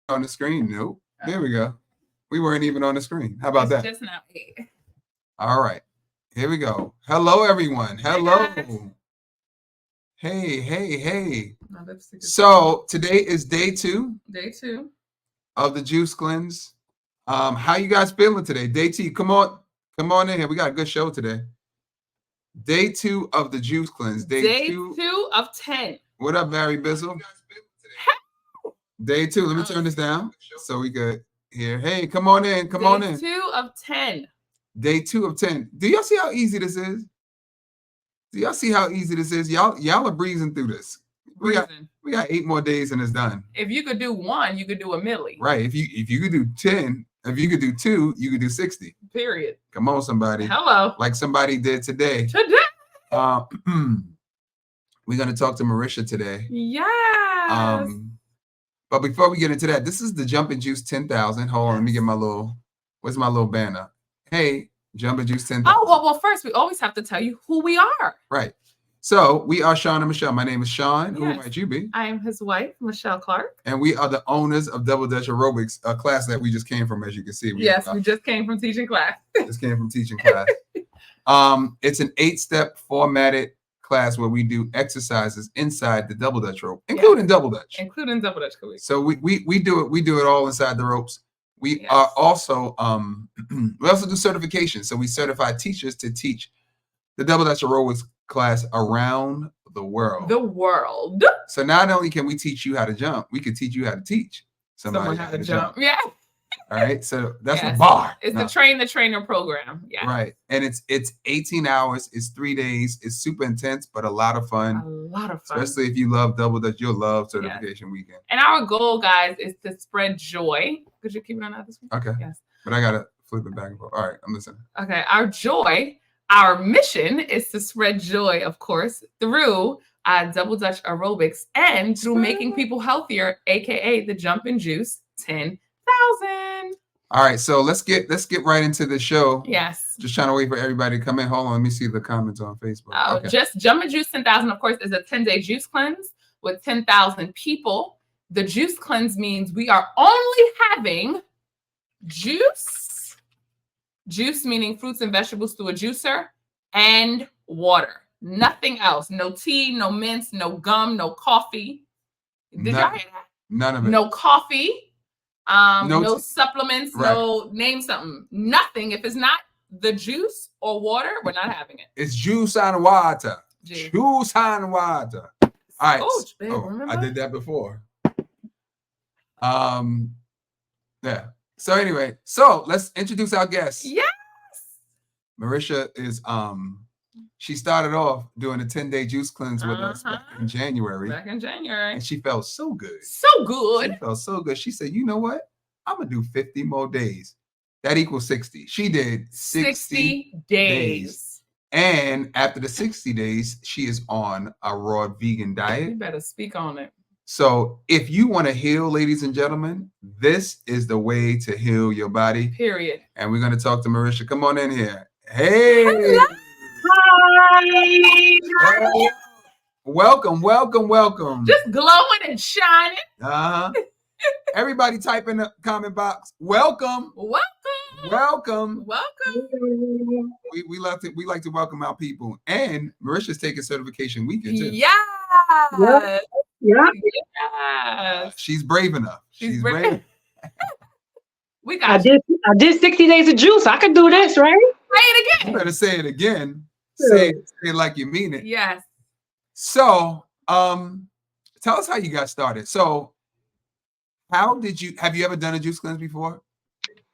on the screen. Nope. There we go. We weren't even on the screen. How about that? Just now. All right. Here we go. Hello, everyone. Hello. Hey, hey, hey. So today is day two. Day two of the juice cleanse. How you guys feeling today? Day two. Come on in here. We got a good show today. Day two of the juice cleanse. Day two of 10. What up, Barry Bizzle? Day two. Let me turn this down so we could hear. Hey, come on in. Come on in. Day 2 of 10. Day 2 of 10. Do y'all see how easy this is? Do y'all see how easy this is? Y'all are breezing through this. We got 8 more days and it's done. If you could do 1, you could do a milli. Right. If you could do 10, if you could do 2, you could do 60. Period. Come on, somebody. Hello. Like somebody did today. We're gonna talk to Marisha today. Yes. But before we get into that, this is the Jumpin' Juice 10,000. Hold on, let me get my little. Where's my little banner? Hey, Jumpin' Juice 10,000. Oh well. First, we always have to tell you who we are. Right. So we are Sean and Michelle. My name is Sean. Yes. Who might you be? I am his wife, Michelle Clark. And we are the owners of Double Dutch Aerobics, a class that we just came from, as you can see. We just came from teaching class. It's an 8-step formatted class where we do exercises inside the Double Dutch rope, including Double Dutch. Including Double Dutch. So we do it. We do it all inside the ropes. We are also we also do certification. So we certify teachers to teach the Double Dutch Aerobics class around the world. So not only can we teach you how to jump, we can teach you how to teach somebody how to jump. Yeah. All right. So that's the bar. It's the train the trainer program. Yeah. Right. And it's 18 hours. It's 3 days. It's super intense, but a lot of fun. Especially if you love Double Dutch, you'll love certification weekend. And our goal, guys, is to spread joy. Could you keep it on that this week? Okay. Yes. But I gotta flip it back and forth. All right, I'm listening. Okay. Our mission is to spread joy, of course, through Double Dutch Aerobics and through making people healthier, aka the Jumpin' Juice 10,000. All right, so let's get right into the show. Yes. Just trying to wait for everybody to come in. Hold on, let me see the comments on Facebook. Okay. Just Jumpin' Juice 10,000, of course, is a 10-day juice cleanse with 10,000 people. The juice cleanse means we are only having juice meaning fruits and vegetables through a juicer, and water. Nothing else. No tea, no mints, no gum, no coffee. Did y'all hear that? None of it. No coffee. No supplements. Right. No name something. Nothing. If it's not the juice or water, we're not having it. It's juice and water. Juice and water. All right. Coach, babe, remember? I did that before. Yeah. So anyway, let's introduce our guest. Yes. Marisha is she started off doing a 10-day juice cleanse with us back in January. And she felt so good. So good. She felt so good. She said, you know what? I'm gonna do 50 more days. That equals 60. She did 60 days. And after the 60 days, she is on a raw vegan diet. You better speak on it. So if you want to heal, ladies and gentlemen, this is the way to heal your body. Period. And we're going to talk to Marisha. Come on in here. Hey. Hello. Hi. Hey. Welcome. Just glowing and shining. Everybody type in the comment box. Welcome. We like to welcome our people. And Marisha's taking certification weekend too. Yeah. She's brave enough. She's brave. I did 60 days of juice. I could do this, right? Say it again. You better say it again. Say it like you mean it. Yes. So, tell us how you got started. So, have you ever done a juice cleanse before?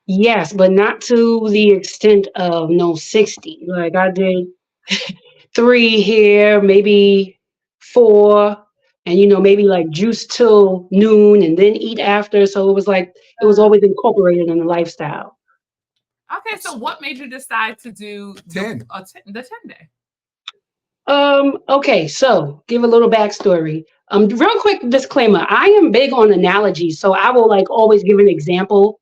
Yes, but not to the extent of 60. Like I did 3 here, maybe 4, and maybe like juice till noon and then eat after. So it was always incorporated in the lifestyle. Okay, so what made you decide to do 10? The 10-day? Okay, so give a little backstory. Real quick disclaimer: I am big on analogies, so I will always give an example.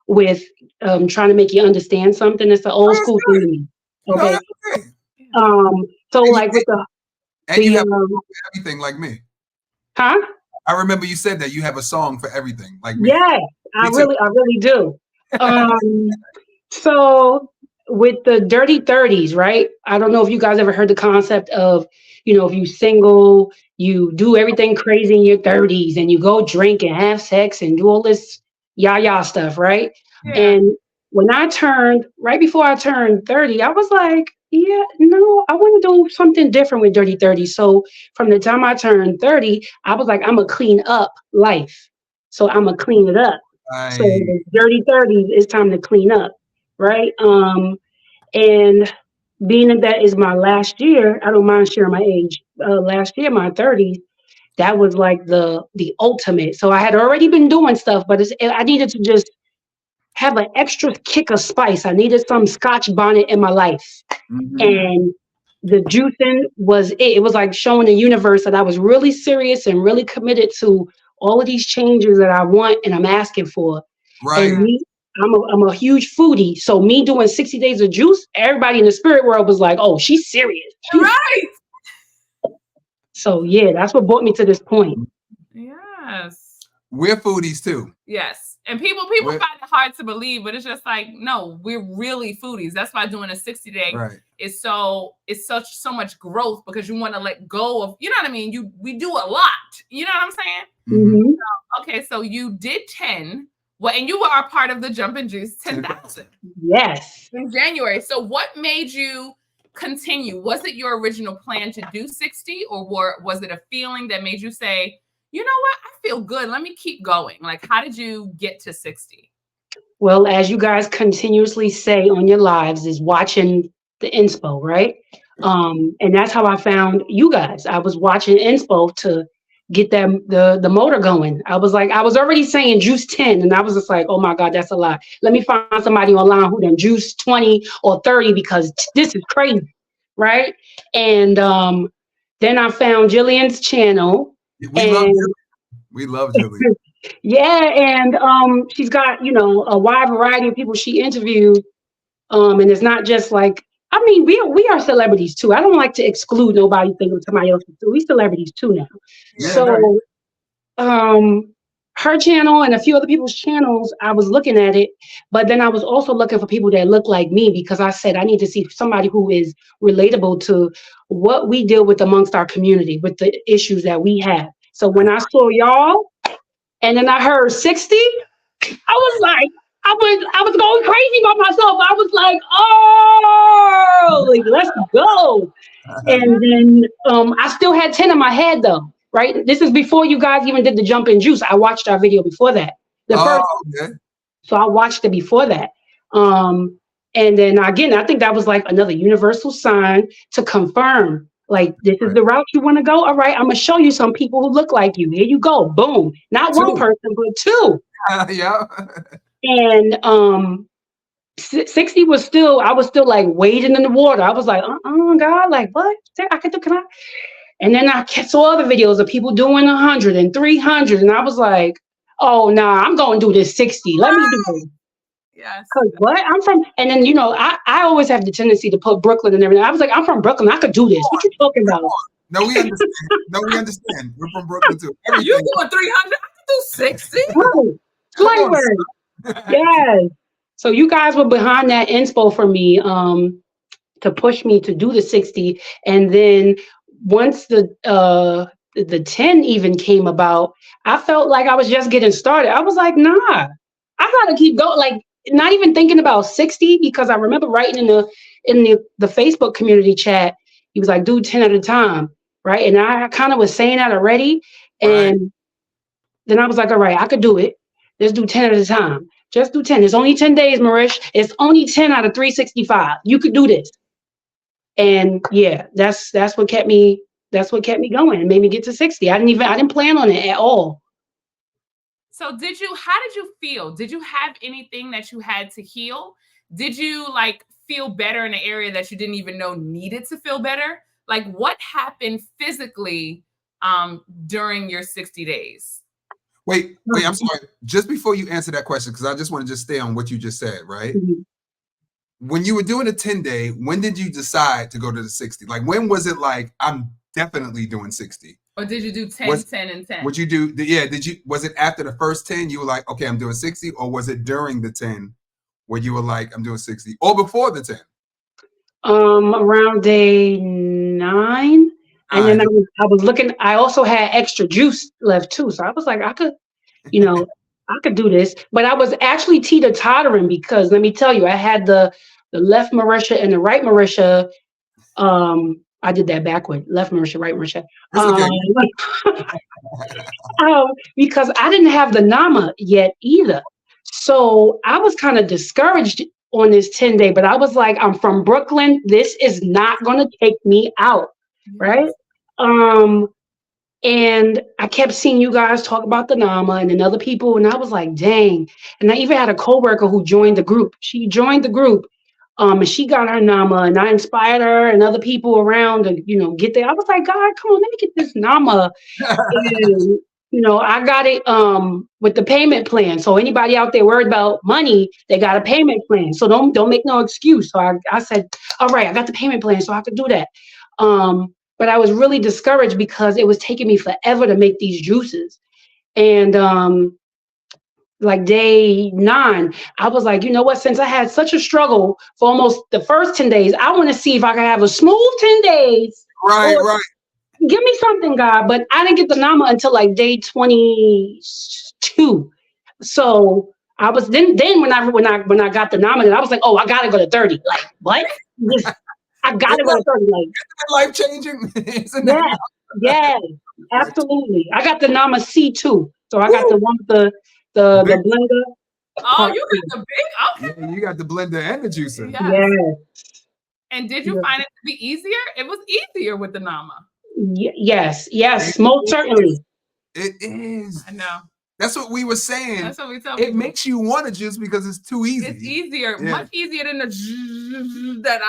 With trying to make you understand something. It's an old school thing to me. Okay. So with and you have everything like me. Huh? I remember you said that you have a song for everything. Like Yes, me too. I really do. So with the dirty 30s, right? I don't know if you guys ever heard the concept of, if you single, you do everything crazy in your 30s and you go drink and have sex and do all this yah stuff, right? Yeah. And when right before I turned 30, I was like, yeah, no, I want to do something different with dirty 30. So from the time I turned 30, I was like, I'm going to clean up life. So I'm going to clean it up. So the dirty 30s, it's time to clean up, right? And being that is my last year, I don't mind sharing my age. Last year, my 30s, that was like the ultimate. So I had already been doing stuff, but I needed to just have an extra kick of spice. I needed some Scotch bonnet in my life, and the juicing was it. It was like showing the universe that I was really serious and really committed to all of these changes that I want and I'm asking for. Right. And me, I'm a huge foodie. So me doing 60 days of juice, everybody in the spirit world was like, oh, she's serious. Right. So yeah, that's what brought me to this point. Yes. We're foodies too. Yes. And people find it hard to believe, but it's just like, no, we're really foodies. That's why doing a 60-day is so much growth, because you want to let go of, you know what I mean? We do a lot. You know what I'm saying? Mm-hmm. So, okay, so you did 10. Well, and you were a part of the Jump and Juice 10,000. Yes. In January. So what made you continue? Was it your original plan to do 60, or was it a feeling that made you say, you know what, I feel good, let me keep going? Like, how did you get to 60? Well, as you guys continuously say on your lives, is watching the inspo, right? And that's how I found you guys. I was watching inspo to get them the motor going. I was already saying juice 10, and I was just like, oh my God, that's a lot. Let me find somebody online who done juice 20 or 30, because this is crazy, right? And then I found Jillian's channel. We love Jillian. Yeah, and she's got, a wide variety of people she interviewed. And it's not just like, I mean, we are celebrities too. I don't like to exclude nobody thinking somebody else is too. We celebrities too now. Yeah, So her channel and a few other people's channels, I was looking at it, but then I was also looking for people that look like me, because I said I need to see somebody who is relatable to what we deal with amongst our community, with the issues that we have. So when I saw y'all, and then I heard 60, I was like, I was going crazy by myself. I was like, oh, like, let's go. And then I still had 10 in my head though, right? This is before you guys even did the Jump and Juice. I watched our video before that. So I watched it before that. And then again, I think that was like another universal sign to confirm, like, this is the route you want to go. All right, I'm going to show you some people who look like you. Here you go. Boom. Not one person, but two. Yeah. And 60 was still, I was still like wading in the water. I was like, God, like, what? Can I? And then I saw other videos of people doing 100 and 300. And I was like, oh, nah, I'm going to do this 60. Let me do it. Yes. Cause what? I'm from, and then, I always have the tendency to put Brooklyn and everything. I was like, I'm from Brooklyn. I could do this. What you talking about? No, we understand. We're from Brooklyn too. You doing 300? I can do 60. Flavor. Yes. So you guys were behind that inspo for me, to push me to do the 60. And then once the 10 even came about, I felt like I was just getting started. I was like, nah, I gotta keep going. Like, not even thinking about 60, because I remember writing in the Facebook community chat, he was like, do 10 at a time, right? And I kind of was saying that already. And then I was like, all right, I could do it. Let's do 10 at a time. Just do 10. It's only 10 days, Marish. It's only 10 out of 365. You could do this. And yeah, that's what kept me going and made me get to 60. I didn't plan on it at all. So how did you feel? Did you have anything that you had to heal? Did you like feel better in an area that you didn't even know needed to feel better? Like, what happened physically during your 60 days? Wait, I'm sorry. Just before you answer that question, because I just want to just stay on what you just said, right? Mm-hmm. When you were doing a 10-day, when did you decide to go to the 60? Like, when was it like, I'm definitely doing 60? Or did you do 10, Was- 10, and 10? Would you do? Yeah. Did you? Was it after the first 10? You were like, okay, I'm doing 60, or was it during the 10 where you were like, I'm doing 60, or before the 10? Around day 9. And then I was looking, I also had extra juice left too. So I was like, I could, I could do this. But I was actually teeter-tottering because let me tell you, I had the left Marisha and the right Marisha. I did that backward. Left Marisha, right Marisha. It's okay. Because I didn't have the NAMA yet either. So I was kind of discouraged on this 10-day, but I was like, I'm from Brooklyn. This is not going to take me out. Right. And I kept seeing you guys talk about the NAMA and then other people. And I was like, dang. And I even had a coworker who joined the group. She joined the group. And she got her NAMA, and I inspired her and other people around to, get there. I was like, God, come on, let me get this NAMA. And, I got it with the payment plan. So anybody out there worried about money, they got a payment plan. So don't make no excuse. So I said, all right, I got the payment plan, so I could do that. But I was really discouraged because it was taking me forever to make these juices. And like day 9, I was like, you know what? Since I had such a struggle for almost the first 10 days, I want to see if I can have a smooth 10 days. Right. Give me something, God. But I didn't get the NAMA until like day 22. So I was then when I got the NAMA, I was like, oh, I gotta go to 30. Like, what? I gotta go to 30. Like, life changing. Yeah, absolutely. I got the NAMA C too. So I got the one with the blender. Oh, you got the big. Okay. Yeah, you got the blender and the juicer. Yes. Yeah. And did you find it to be easier? It was easier with the NAMA. Yes, most certainly. It is. I know. That's what we were saying. That's what we tell It people. makes you want to juice because it's too easy. It's easier, Yeah. much easier than the that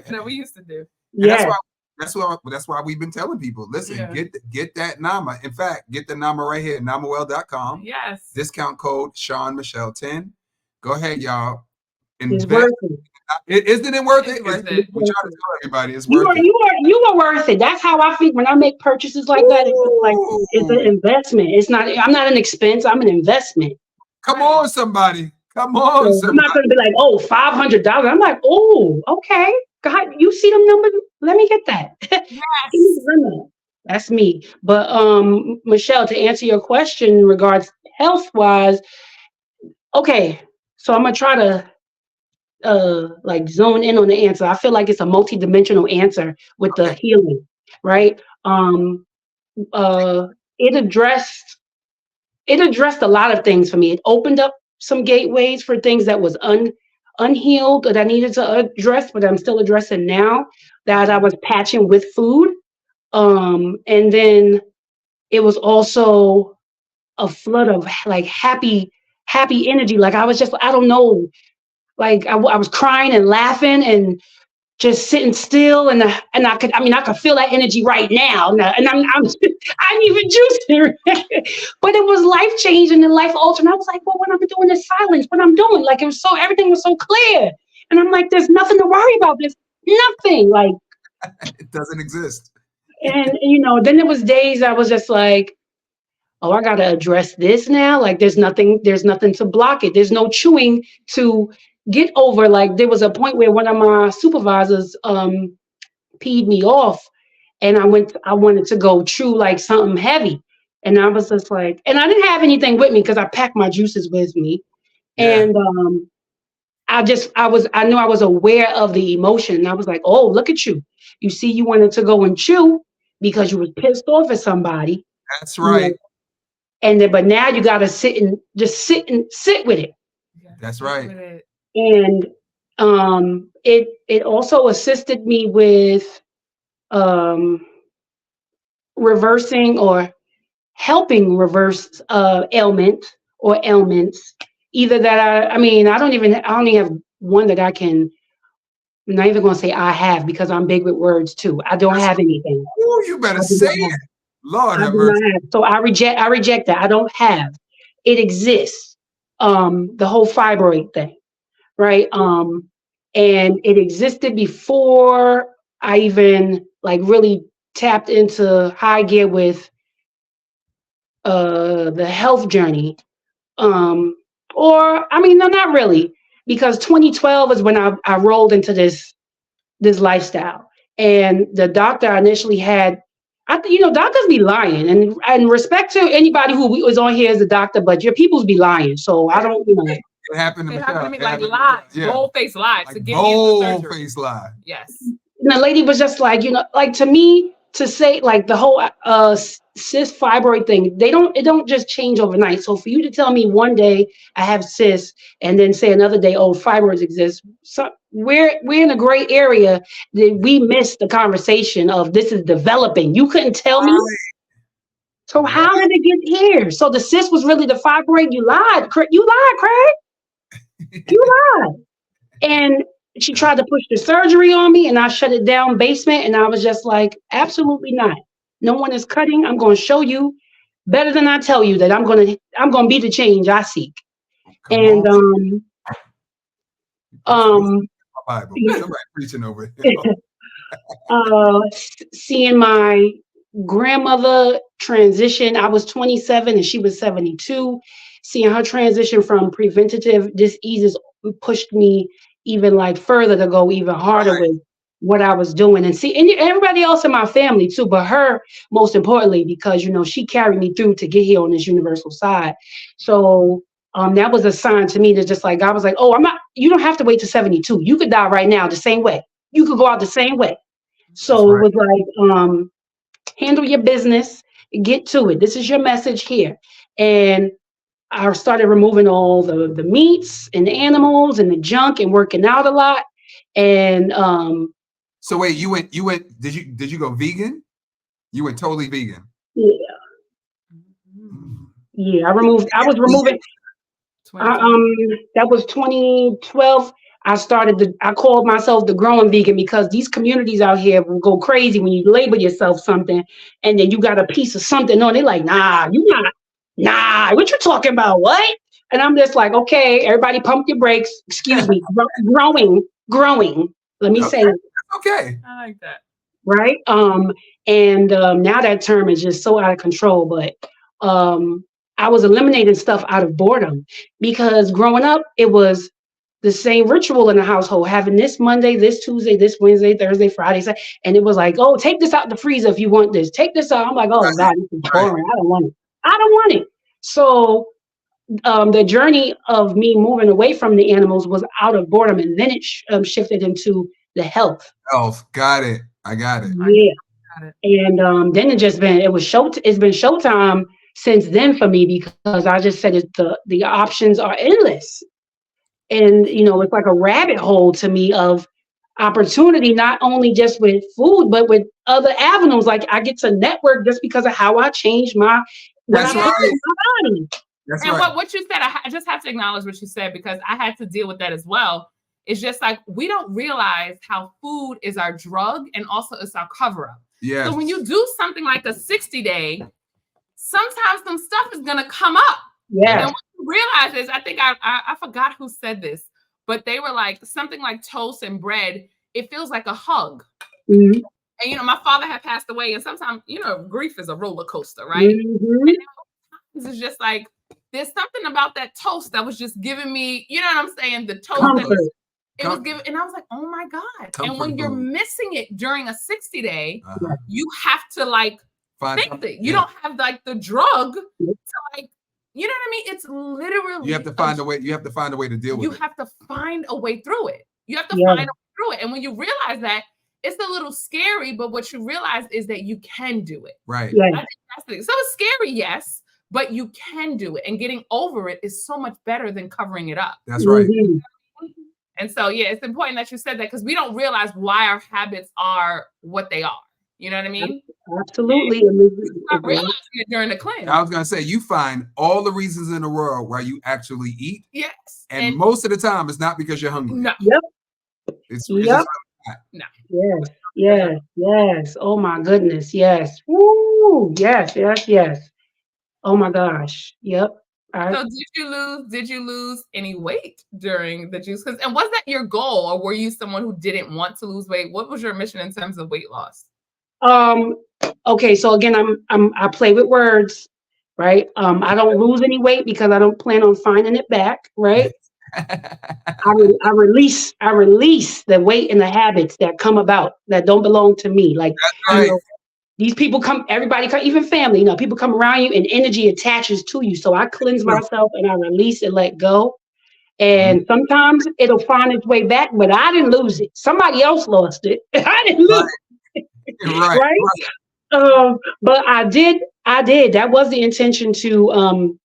that we used to do. Yeah. That's why we've been telling people, listen, Yeah. get that NAMA. In fact, get the NAMA right here, NAMAwell.com. Yes. Discount code Sean Michelle 10. Go ahead, y'all. It's worth it. Isn't it worth It's it? worth it. We try to tell everybody it's You worth it. are worth it. That's how I think when I make purchases like that. It's an investment. I'm not an expense. I'm an investment. Come on, somebody. Come on, So I'm somebody. not going to be like, oh, $500. I'm like, oh, okay. God, you see them numbers? Let me get that. Yes. Give me the limit. That's me. But Michelle, to answer your question in regards health-wise, okay, so I'm gonna try to like zone in on the answer. I feel like it's a multi-dimensional answer with the healing, right? It addressed a lot of things for me. It opened up some gateways for things that was unhealed that I needed to address, but I'm still addressing now that I was patching with food. And then it was also a flood of like happy energy. Like I was just, I don't know, like I was crying and laughing and just sitting still, and I could feel that energy right now. And I'm I didn't even juice it, but it was life changing and life altering. I was like, well, what I'm doing in silence, what I'm doing, like everything was so clear, and I'm like, there's nothing to worry about. There's nothing, like it doesn't exist. And then there was days I was just like, oh, I gotta address this now. Like there's nothing to block it. There's no chewing to get over. Like there was a point where one of my supervisors peed me off, and I wanted to go chew like something heavy. And I was just like, and I didn't have anything with me because I packed my juices with me. Yeah. And I knew I was aware of the emotion. And I was like, oh, look at you. You see, you wanted to go and chew because you was pissed off at somebody. That's right. And then, but now you got to sit with it. That's right. And it also assisted me with reversing or helping reverse ailments. Either that I only have one that I can. I'm not even going to say I have, because I'm big with words too. I don't have anything. Ooh, you better say it. Lord have mercy. So I reject that. I don't have. It exists. The whole fibroid thing, right? And it existed before I even like really tapped into high gear with the health journey. Or I mean, no, not really, because 2012 is when I rolled into this lifestyle. And the doctor I initially had, doctors be lying, and respect to anybody who was on here as a doctor, but your peoples be lying. So I don't, It happened to It Michelle. happened to me It like happened to lies, Michelle. Yeah. bold-faced lies to Like get me into bold surgery. face lie. Yes. And the lady was just like, like to me, to say like the whole cyst fibroid thing, it don't just change overnight. So for you to tell me one day I have cysts and then say another day, oh, fibroids exist, so we're in a gray area that we missed the conversation of this is developing. You couldn't tell me. So how did it get here? So the cyst was really the fibroid. You lied. You lied, Craig. You lied. And she tried to push the surgery on me, and I shut it down basement. And I was just like, absolutely not. No one is cutting. I'm going to show you better than I tell you that I'm going to be the change I seek. Come And on. Bible. Somebody preaching over it. Seeing my grandmother transition, I was 27 and she was 72. Seeing her transition from preventative diseases pushed me even like further to go even harder with what I was doing, and everybody else in my family too, but her most importantly, because she carried me through to get here on this universal side. So that was a sign to me that just like God was like, oh, you don't have to wait to 72. You could die right now the same way. You could go out the same way. So it was like, handle your business, get to it. This is your message here. And I started removing all the meats and the animals and the junk and working out a lot. And so wait, you went, did you go vegan? You went totally vegan. Yeah. Yeah, I was removing. That was 2012. I called myself the growing vegan because these communities out here will go crazy when you label yourself something and then you got a piece of something on. They're like, nah, you not. Nah, what you talking about? What? And I'm just like, okay, everybody pump your brakes. Excuse me. Growing. Let me say it. Okay. I like that. Right. And now that term is just so out of control. But I was eliminating stuff out of boredom because growing up, it was the same ritual in the household, having this Monday, this Tuesday, this Wednesday, Thursday, Friday, and it was like, oh, take this out the freezer if you want this. Take this out. I'm like, oh God, this is boring. I don't want it. So the journey of me moving away from the animals was out of boredom, and then it shifted into the health. Got it. I got it. Yeah. Got it. And then it's been showtime since then for me because I just said the options are endless. And, it's like a rabbit hole to me of opportunity, not only just with food, but with other avenues. Like I get to network just because of how I changed my That's right. my body. That's and right. what you said, I just have to acknowledge what you said because I had to deal with that as well. It's just like we don't realize how food is our drug and also it's our cover-up. Yeah. So when you do something like a 60-day, sometimes some stuff is gonna come up. Yeah. And what you realize is, I think I forgot who said this, but they were like something like toast and bread. It feels like a hug. Mm-hmm. And my father had passed away, and sometimes grief is a roller coaster, right? Mm-hmm. And it's just like there's something about that toast that was just giving me, you know what I'm saying? The toast that was giving, and I was like, oh my God. And when you're missing it during a 60-day, you have to like think that you don't have like the drug to like, you know what I mean? It's literally you have to find a way. You have to find a way to deal with it. You have to find a way through it. You have to find a way through it. And when you realize that, it's a little scary, but what you realize is that you can do it. Right. Yeah. I think that's the thing. So it's scary, yes, but you can do it. And getting over it is so much better than covering it up. That's right. Mm-hmm. And so, yeah, it's important that you said that because we don't realize why our habits are what they are. You know what I mean? Absolutely. I realized it during the cleanse. I was going to say, you find all the reasons in the world why you actually eat. Yes. And most of the time, it's not because you're hungry. No. Yep. It's yep. No. Yes. Yes. Yes. Oh my goodness. Yes. Woo. Yes. Yes. Yes. Oh my gosh. Yep. So did you lose any weight during the juice cleanse? And was that your goal, or were you someone who didn't want to lose weight? What was your mission in terms of weight loss? Okay, so again, I play with words. right? I don't lose any weight because I don't plan on finding it back, right? I release the weight and the habits that come about that don't belong to me. Like, you Right. know, these people come, everybody come, even family, you know, people come around you and energy attaches to you. So I cleanse myself and I release and let go. And sometimes it'll find its way back, but I didn't lose it. Somebody else lost it. I didn't lose it. Right. Right? But I did. That was the intention to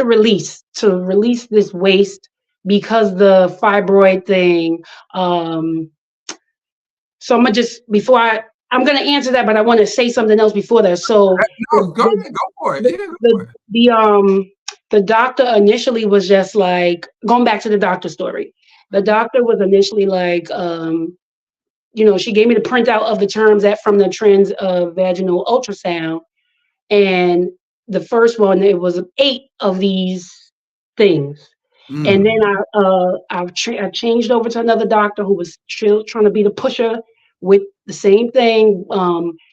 release this waste because the fibroid thing. So I'm gonna just I'm gonna answer that, but I want to say something else before that. So No, go ahead, go for it. Yeah, go for it. the doctor initially was just like, going back to the doctor story. The doctor was initially like, you know, she gave me the printout of the terms from the vaginal ultrasound, and the first one, it was 8 of these things. And then I changed over to another doctor who was trying to be the pusher with the same thing.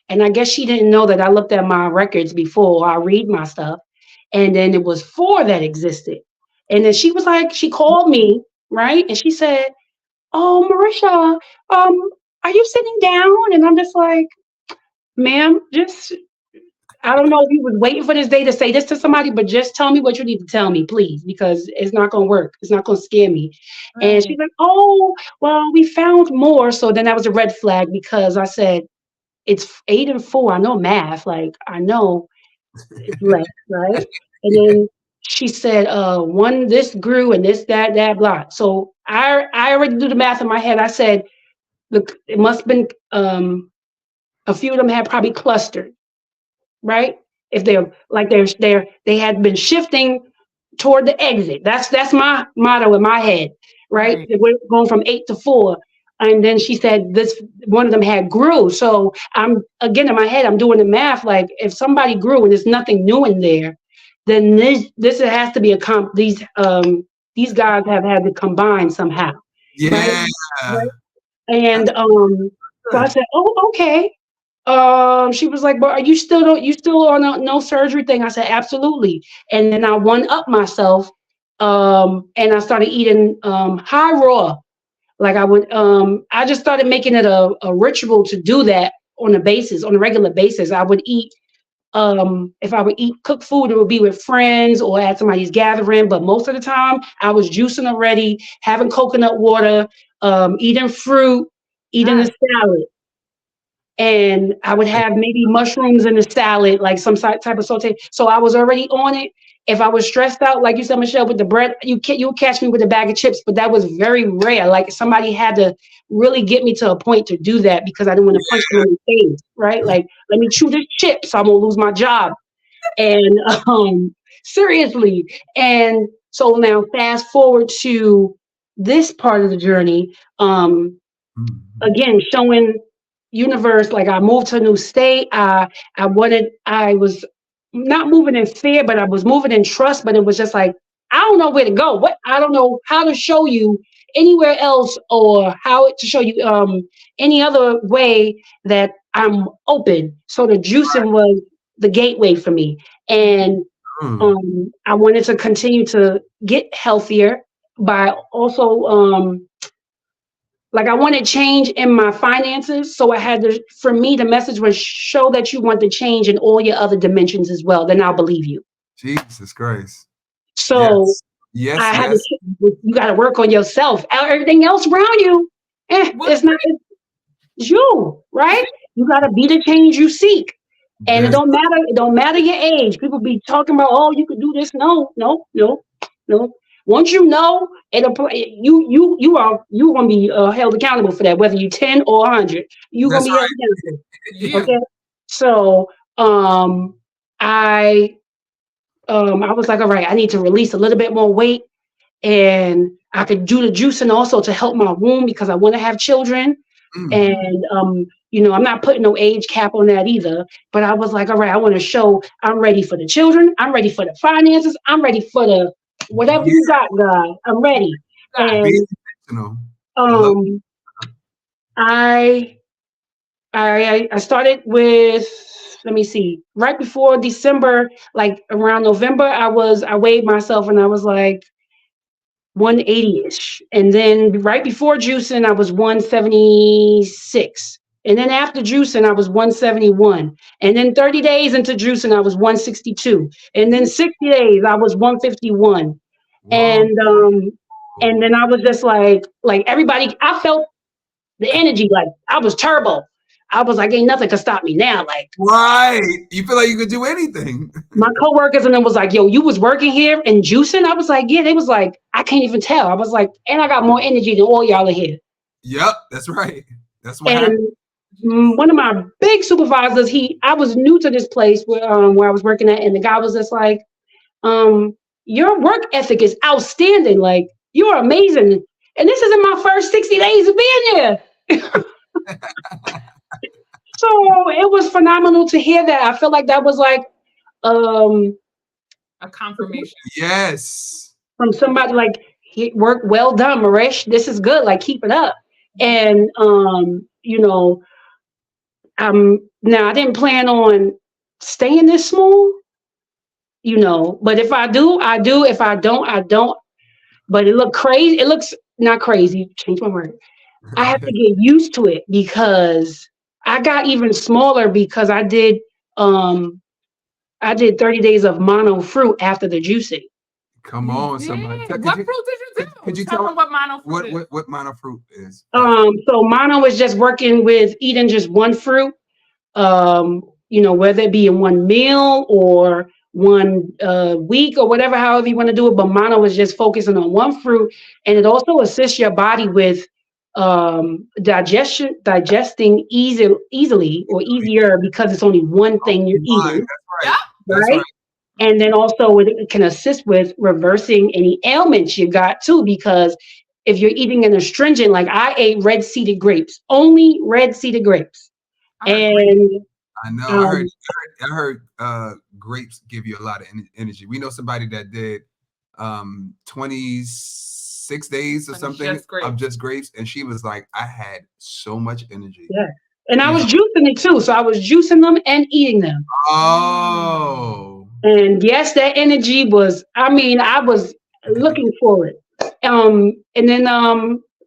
And I guess she didn't know that I looked at my records before I read my stuff. And then it was 4 that existed. And then she was like, she called me, right? And she said, "Oh, Marisha, are you sitting down?" And I'm just like, "Ma'am, I don't know if you was waiting for this day to say this to somebody, but just tell me what you need to tell me, please, because it's not going to work. It's not going to scare me." Right. And she's like, "Oh, well, we found more." So then that was a red flag because I said, it's 8 and 4. I know math. Like, I know it's less, right? And then she said, one, this grew and this, that, blah. So I already do the math in my head. I said, look, it must have been, a few of them had probably clustered. Right? If they had been shifting toward the exit. That's my motto in my head, right? We're going from 8 to 4. And then she said this one of them had grew. So I'm again in my head, I'm doing the math. Like, if somebody grew and there's nothing new in there, then this has to be these guys have had to combine somehow. Yeah. Right? And so I said, "Oh, okay." She was like, "But are you still on a no surgery thing?" I said, "Absolutely." And then I one up myself, and I started eating high raw. Like I just started making it a ritual to do that on a regular basis. I would eat, if I would eat cooked food, it would be with friends or at somebody's gathering. But most of the time, I was juicing already, having coconut water, eating fruit, eating a salad. And I would have maybe mushrooms in the salad, like some type of saute. So I was already on it. If I was stressed out, like you said, Michelle, with the bread, you would catch me with a bag of chips, but that was very rare. Like, somebody had to really get me to a point to do that because I didn't want to punch them in the face, right? Like, let me chew this chip so I won't lose my job. And seriously. And so now fast forward to this part of the journey, again, showing universe, like, I moved to a new state. I was not moving in fear, but I was moving in trust. But it was just like, I don't know where to go. I don't know how to show you anywhere else, or how to show you any other way that I'm open. So the juicing was the gateway for me. And I wanted to continue to get healthier by also like, I wanted change in my finances. So for me, the message was, show that you want the change in all your other dimensions as well. Then I'll believe you. Jesus Christ. So yes. I had to, you got to work on yourself. Everything else around you, it's you, right? You got to be the change you seek. And it don't matter your age. People be talking about, oh, you could do this. No. Once you know, you gonna be held accountable for that, whether you're 10 or 100. You're gonna be held accountable. Okay. So I was like, all right, I need to release a little bit more weight, and I could do the juicing also to help my womb because I want to have children. And I'm not putting no age cap on that either. But I was like, all right, I want to show I'm ready for the children. I'm ready for the finances. I'm ready for the whatever you got, God. I'm ready. And I I started with, let me see, right before December, like around November, I weighed myself and I was like 180-ish. And then right before juicing, I was 176. And then after juicing, I was 171. And then 30 days into juicing, I was 162. And then 60 days, I was 151. Whoa. And then I was just like everybody, I felt the energy, like I was turbo. I was like, ain't nothing can stop me now. Like Right. You feel like you could do anything. my coworkers and then was like, yo, you was working here and juicing? I was like, yeah. They was like, I can't even tell. I was like, and I got more energy than all y'all are here. Yep, that's right. That's what And happened. one of my big supervisors, I was new to this place where I was working at, and the guy was just like, your work ethic is outstanding. Like, you're amazing. And this isn't my first 60 days of being here. So it was phenomenal to hear that. I felt like that was like A confirmation. Yes. from somebody like, work well done, Marish. This is good. Like, keep it up. And now I didn't plan on staying this small, but if I do, I do. If I don't, I don't. But it looked crazy. It looks not crazy. Change my word. I have to get used to it because I got even smaller because I did 30 days of mono fruit after the juicing. Come on, somebody. What fruit did you do? Could you tell them what mono fruit is? what mono fruit is? So mono is just working with eating just one fruit, whether it be in one meal or one week or whatever, however you want to do it. But mono is just focusing on one fruit, and it also assists your body with digesting easily or easier because it's only one thing you're eating. That's right. That's right? right. And then also it can assist with reversing any ailments you got too, because if you're eating an astringent, like I ate red-seeded grapes, only red-seeded grapes. And I know. I heard grapes give you a lot of energy. We know somebody that did 26 days or something of just grapes, and she was like, I had so much energy. Yeah. And I was juicing it too. So I was juicing them and eating them. Oh. And yes, that energy was, I was looking for it. And then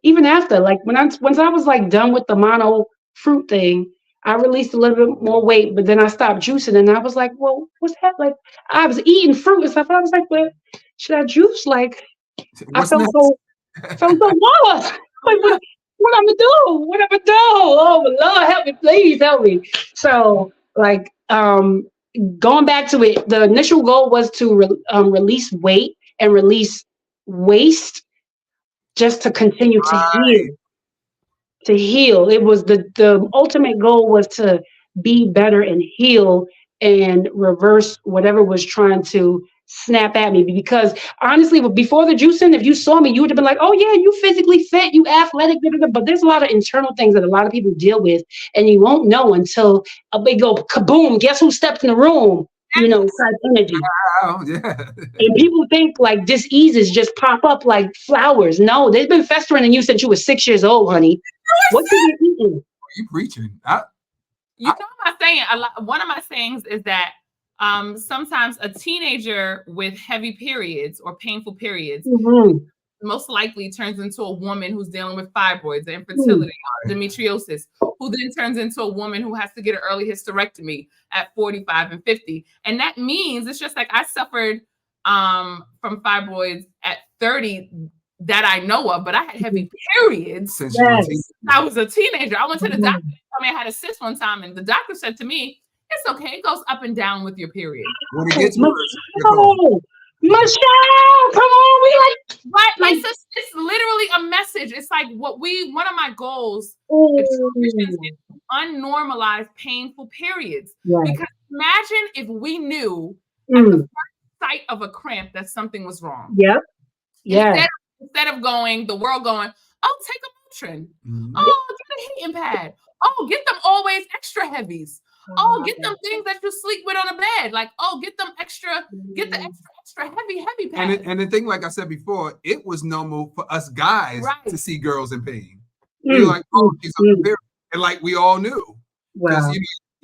even after, like once I was like done with the mono fruit thing, I released a little bit more weight, but then I stopped juicing and I was like, well, what's that? Like I was eating fruit and stuff. And I was like, well, should I juice? Like I felt so lost. Like what I'm gonna do? What I'm gonna do? Oh Lord, help me, please help me. So like going back to it, the initial goal was to release weight and release waste, just to continue to heal. To heal, it was the ultimate goal was to be better and heal and reverse whatever was trying to snap at me. Because honestly, before the juicing, if you saw me, you would have been like, oh yeah, you physically fit, you athletic, but there's a lot of internal things that a lot of people deal with, and you won't know until they go kaboom, guess who stepped in the room? Type energy. Wow, yeah. And people think like diseases just pop up like flowers. No, they've been festering in you since you were 6 years old, honey. What you been eating? You preaching? My saying a lot. One of my sayings is that sometimes a teenager with heavy periods or painful periods most likely turns into a woman who's dealing with fibroids, infertility, endometriosis, who then turns into a woman who has to get an early hysterectomy at 45 and 50. And that means it's just like I suffered from fibroids at 30 that I know of, but I had heavy periods since I was a teenager. I went to the doctor. I mean, I had a cyst one time, and the doctor said to me, it's okay. It goes up and down with your period. When it gets worse, Michelle, come on, it's literally a message. It's like one of my goals is to unnormalize painful periods. Because imagine if we knew at the first sight of a cramp that something was wrong. Instead of the world going, oh, take a Motrin. Oh, get a heating pad. Oh, get them always extra heavies. Oh, get them things that you sleep with on a bed. Like, oh, get the extra heavy pad. And the thing, like I said before, it was normal for us guys to see girls in pain. We were like, oh, she's on the period. And like we all knew. Because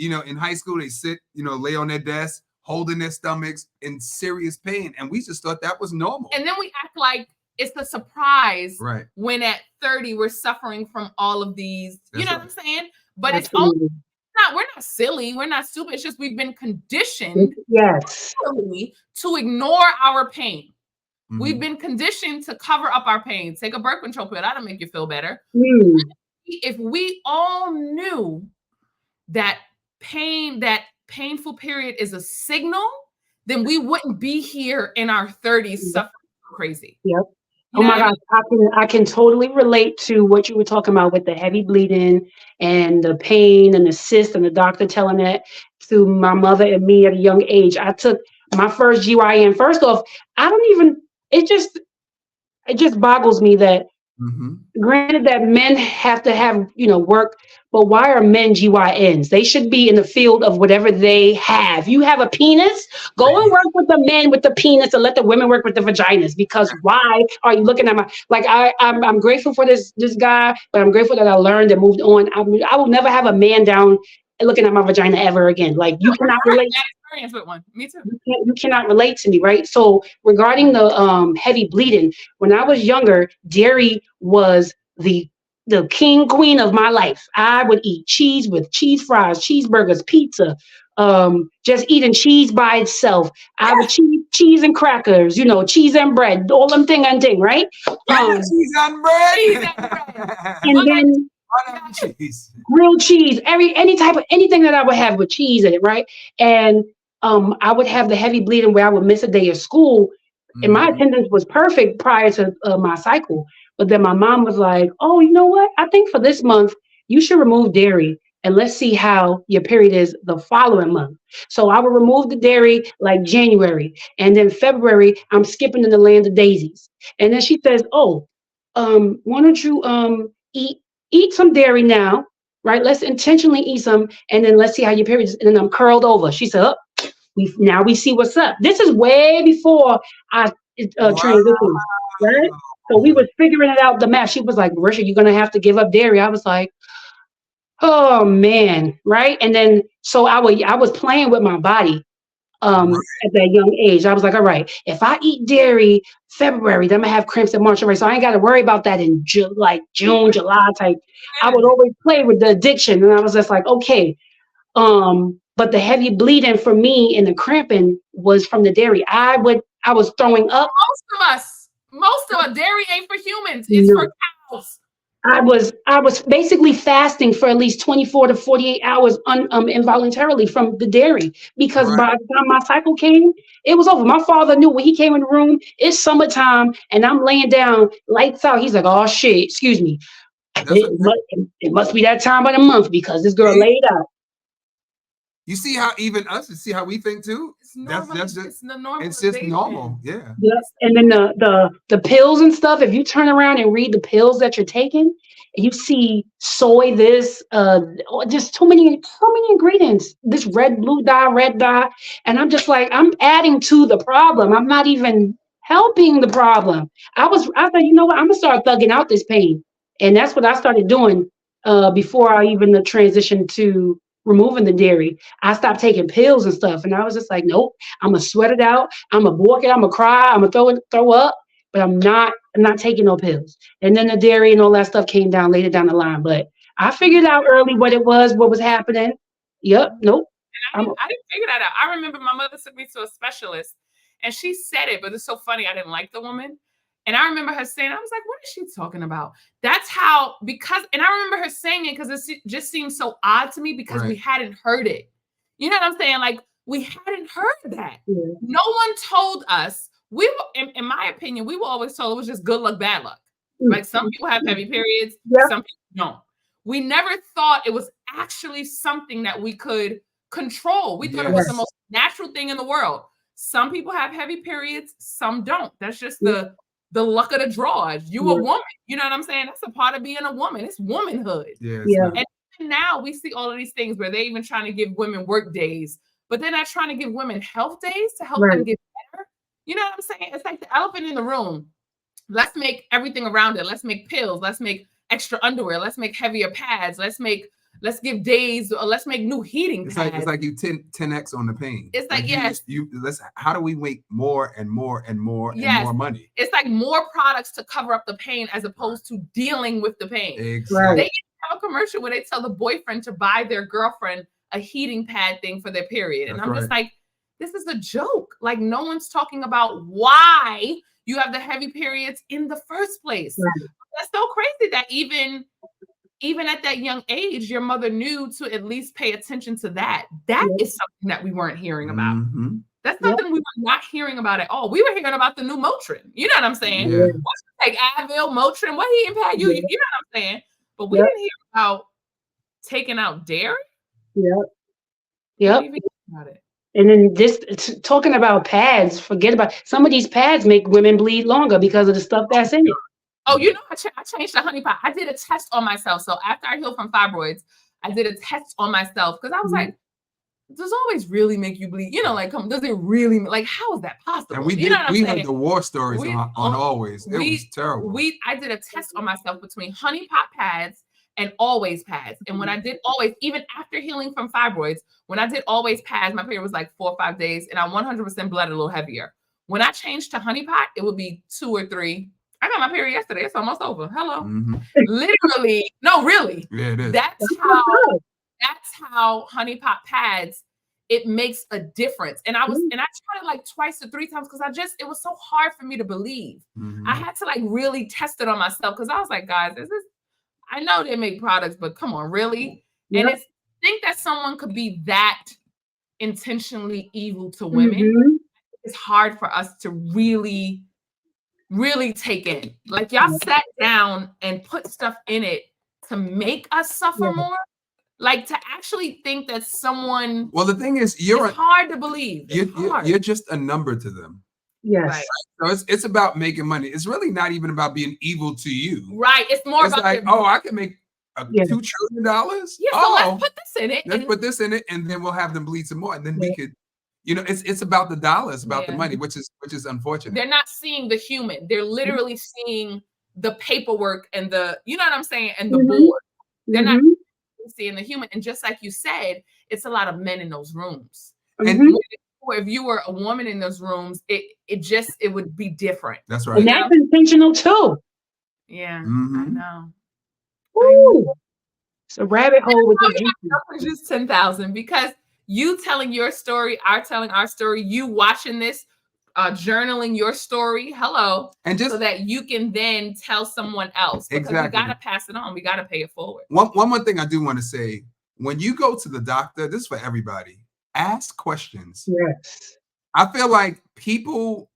Wow. in high school they sit, lay on their desk, holding their stomachs in serious pain, and we just thought that was normal. And then we act like it's a surprise Right. when at 30 we're suffering from all of these. You That's know right. what I'm saying? But it's all Absolutely. we're not silly, we're not stupid. It's just we've been conditioned Yes. to ignore our pain. Mhm. We've been conditioned to cover up our pain. Take a birth control pill. That'll make you feel better. Mm. If we all knew that painful period is a signal, then we wouldn't be here in our 30s suffering crazy. Yep. You Oh know my what I gosh, I can totally relate to what you were talking about with the heavy bleeding and the pain and the cyst and the doctor telling that to my mother and me at a young age. I took my first GYN. First off, I don't even it just boggles me that Mhm. granted that men have to have, work, but why are men GYNs? They should be in the field of whatever they have. You have a penis, go and work with the men with the penis and let the women work with the vaginas. Because why are you looking at I'm grateful for this guy, but I'm grateful that I learned and moved on. I will never have a man down looking at my vagina ever again. Like you cannot relate. Bad experience with one. Me too. You cannot relate to me, right? So regarding the heavy bleeding, when I was younger, dairy was the king queen of my life. I would eat cheese with cheese fries, cheeseburgers, pizza, just eating cheese by itself. I would cheese and crackers, cheese and bread, all them thing and thing, right? Cheese on bread. Cheese and bread. And then Cheese. grilled cheese, anything that I would have with cheese in it, right? And I would have the heavy bleeding where I would miss a day of school, and my Mhm. attendance was perfect prior to my cycle. But then my mom was like, "Oh, you know what? I think for this month you should remove dairy, and let's see how your period is the following month." So I would remove the dairy like January, and then February I'm skipping in the land of daisies. And then she says, "Oh, why don't you eat some dairy now, right? Let's intentionally eat some, and then let's see how your period is." And then I'm curled over. She said, "Oh, now we see what's up." This is way before I transitioned, right? So we were figuring it out, the math. She was like, "Marisha, you're gonna have to give up dairy." I was like, "Oh man," right? And then so I was playing with my body at that young age. I was like, "All right, if I eat dairy February, then I'm gonna have cramps in March, right? So I ain't got to worry about that in June, July type." I would always play with the addiction, and I was just like, "Okay." But the heavy bleeding for me and the cramping was from the dairy. I was throwing up. Most of us, dairy ain't for humans. It's No. for cows. I was basically fasting for at least 24 to 48 hours involuntarily from the dairy, because Right. by the time my cycle came, it was over. My father knew when he came in the room, it's summertime and I'm laying down, lights out. He's like, "Oh shit, excuse me. That's It must be that time of the month because this girl laid out." You see how even us, you see how we think too? It's normal. That's just It's the normal. it's just normal. Yeah. Yep. And then the pills and stuff, if you turn around and read the pills that you're taking, you see soy this, just too many ingredients. This blue dye, red dye. And I'm just like, I'm adding to the problem. I'm not even helping the problem. I thought, you know what, I'm gonna start thugging out this pain. And that's what I started doing before I even transitioned to removing the dairy. I stopped taking pills and stuff. And I was just like, nope, I'm gonna sweat it out. I'm gonna walk it. I'm gonna cry. I'm gonna throw up. But I'm not taking no pills. And then the dairy and all that stuff came down later down the line. But I figured out early what was happening. Yep. Nope. I didn't figure that out. I remember my mother took me to a specialist, and she said it, but it's so funny. I didn't like the woman. And I remember her saying, I was like, "What is she talking about?" That's how, and I remember her saying it because it just seemed so odd to me because we hadn't heard it. You know what I'm saying? Like, we hadn't heard that. Yeah. No one told us. We were, in my opinion, we were always told it was just good luck, bad luck. Like, some people have heavy periods, some people don't. We never thought it was actually something that we could control. We thought it was the most natural thing in the world. Some people have heavy periods, some don't. That's just the luck of the draw. You a woman, you know what I'm saying? That's a part of being a woman. It's womanhood. And now we see all of these things where they're even trying to give women work days, but they're not trying to give women health days to help them get better. You know what I'm saying? It's like the elephant in the room. Let's make everything around it. Let's make pills. Let's make extra underwear. Let's make heavier pads. Let's make let's give days, or let's make new heating It's pads. like you 10x on the pain. It's like, you yes. just- you let's how do we make more and more and more and Yes. more money? It's like more products to cover up the pain as opposed to dealing with the pain. Exactly. They have a commercial where they tell the boyfriend to buy their girlfriend a heating pad thing for their period. And That's I'm just like, this is a joke. Like, no one's talking about why you have the heavy periods in the first place. Right. That's so crazy that even at that young age, your mother knew to at least pay attention to that. That Yep. is something that we weren't hearing about. Mhm. That's Yep. something we were not hearing about at all. We were hearing about the new Motrin. You know what I'm saying? Yeah. Like Advil, Motrin, what he impact you? Yeah. You know what I'm saying? But we Yep. didn't hear about taking out dairy. Yep. We Yep. didn't even hear about it. And then talking about pads, forget about some of these pads make women bleed longer because of the stuff that's in it. Oh, you know, I changed the honey pot. I did a test on myself. So after I healed from fibroids, I did a test on myself because I was like, does always really make you bleed? You know, like, does it really, like, how is that possible? And we you know what I'm we saying? had the war stories We- on Always. It was terrible. I did a test on myself between honey pot pads and always pads. And when I did always, even after healing from fibroids, when I did always pads, my period was like 4 or 5 days, and I 100% bled a little heavier. When I changed to honey pot, it would be 2 or 3. I got my period yesterday. It's almost over. Hello. Mhm. Literally, no, really. Yeah, it is. That's how honey pot pads, it makes a difference. And I tried it like 2 or 3 times because it was so hard for me to believe. Mhm. I had to like really test it on myself because I was like, guys, I know they make products, but come on, really? Yep. And think that someone could be that intentionally evil to women. Mhm. It's hard for us to really take in. Like, y'all sat down and put stuff in it to make us suffer Yeah. more. Like, to actually think that someone, Well, the thing is, it's hard to believe. It's hard. you're just a number to them. Yes. Right. So it's about making money. It's really not even about being evil to you. Right. It's more It's about like, their- I can make Yeah. $2 trillion. yeah, so let's put this in it. Let's and- put this in it, and then we'll have them bleed some more, and then we could, it's about the dollars, about the Yeah. money, which is unfortunate. They're not seeing the human. They're literally seeing the paperwork and the, you know what I'm saying, and the Mhm. board. They're not Mhm. seeing the human. And just like you said, it's a lot of men in those rooms. And Mhm. If you were a woman in those rooms, it would be different. that's And right. that's intentional too. Yeah, I Mhm. know. Ooh. It's a rabbit hole with the juices. Just 10,000 because you telling your story, our telling our story, you watching this, journaling your story, hello, And just so that you can then tell someone else. Because Exactly. we got to pass it on. We got to pay it forward. one more thing I do want to say: when you go to the doctor, this is for everybody. Ask questions. Yes. I feel like people.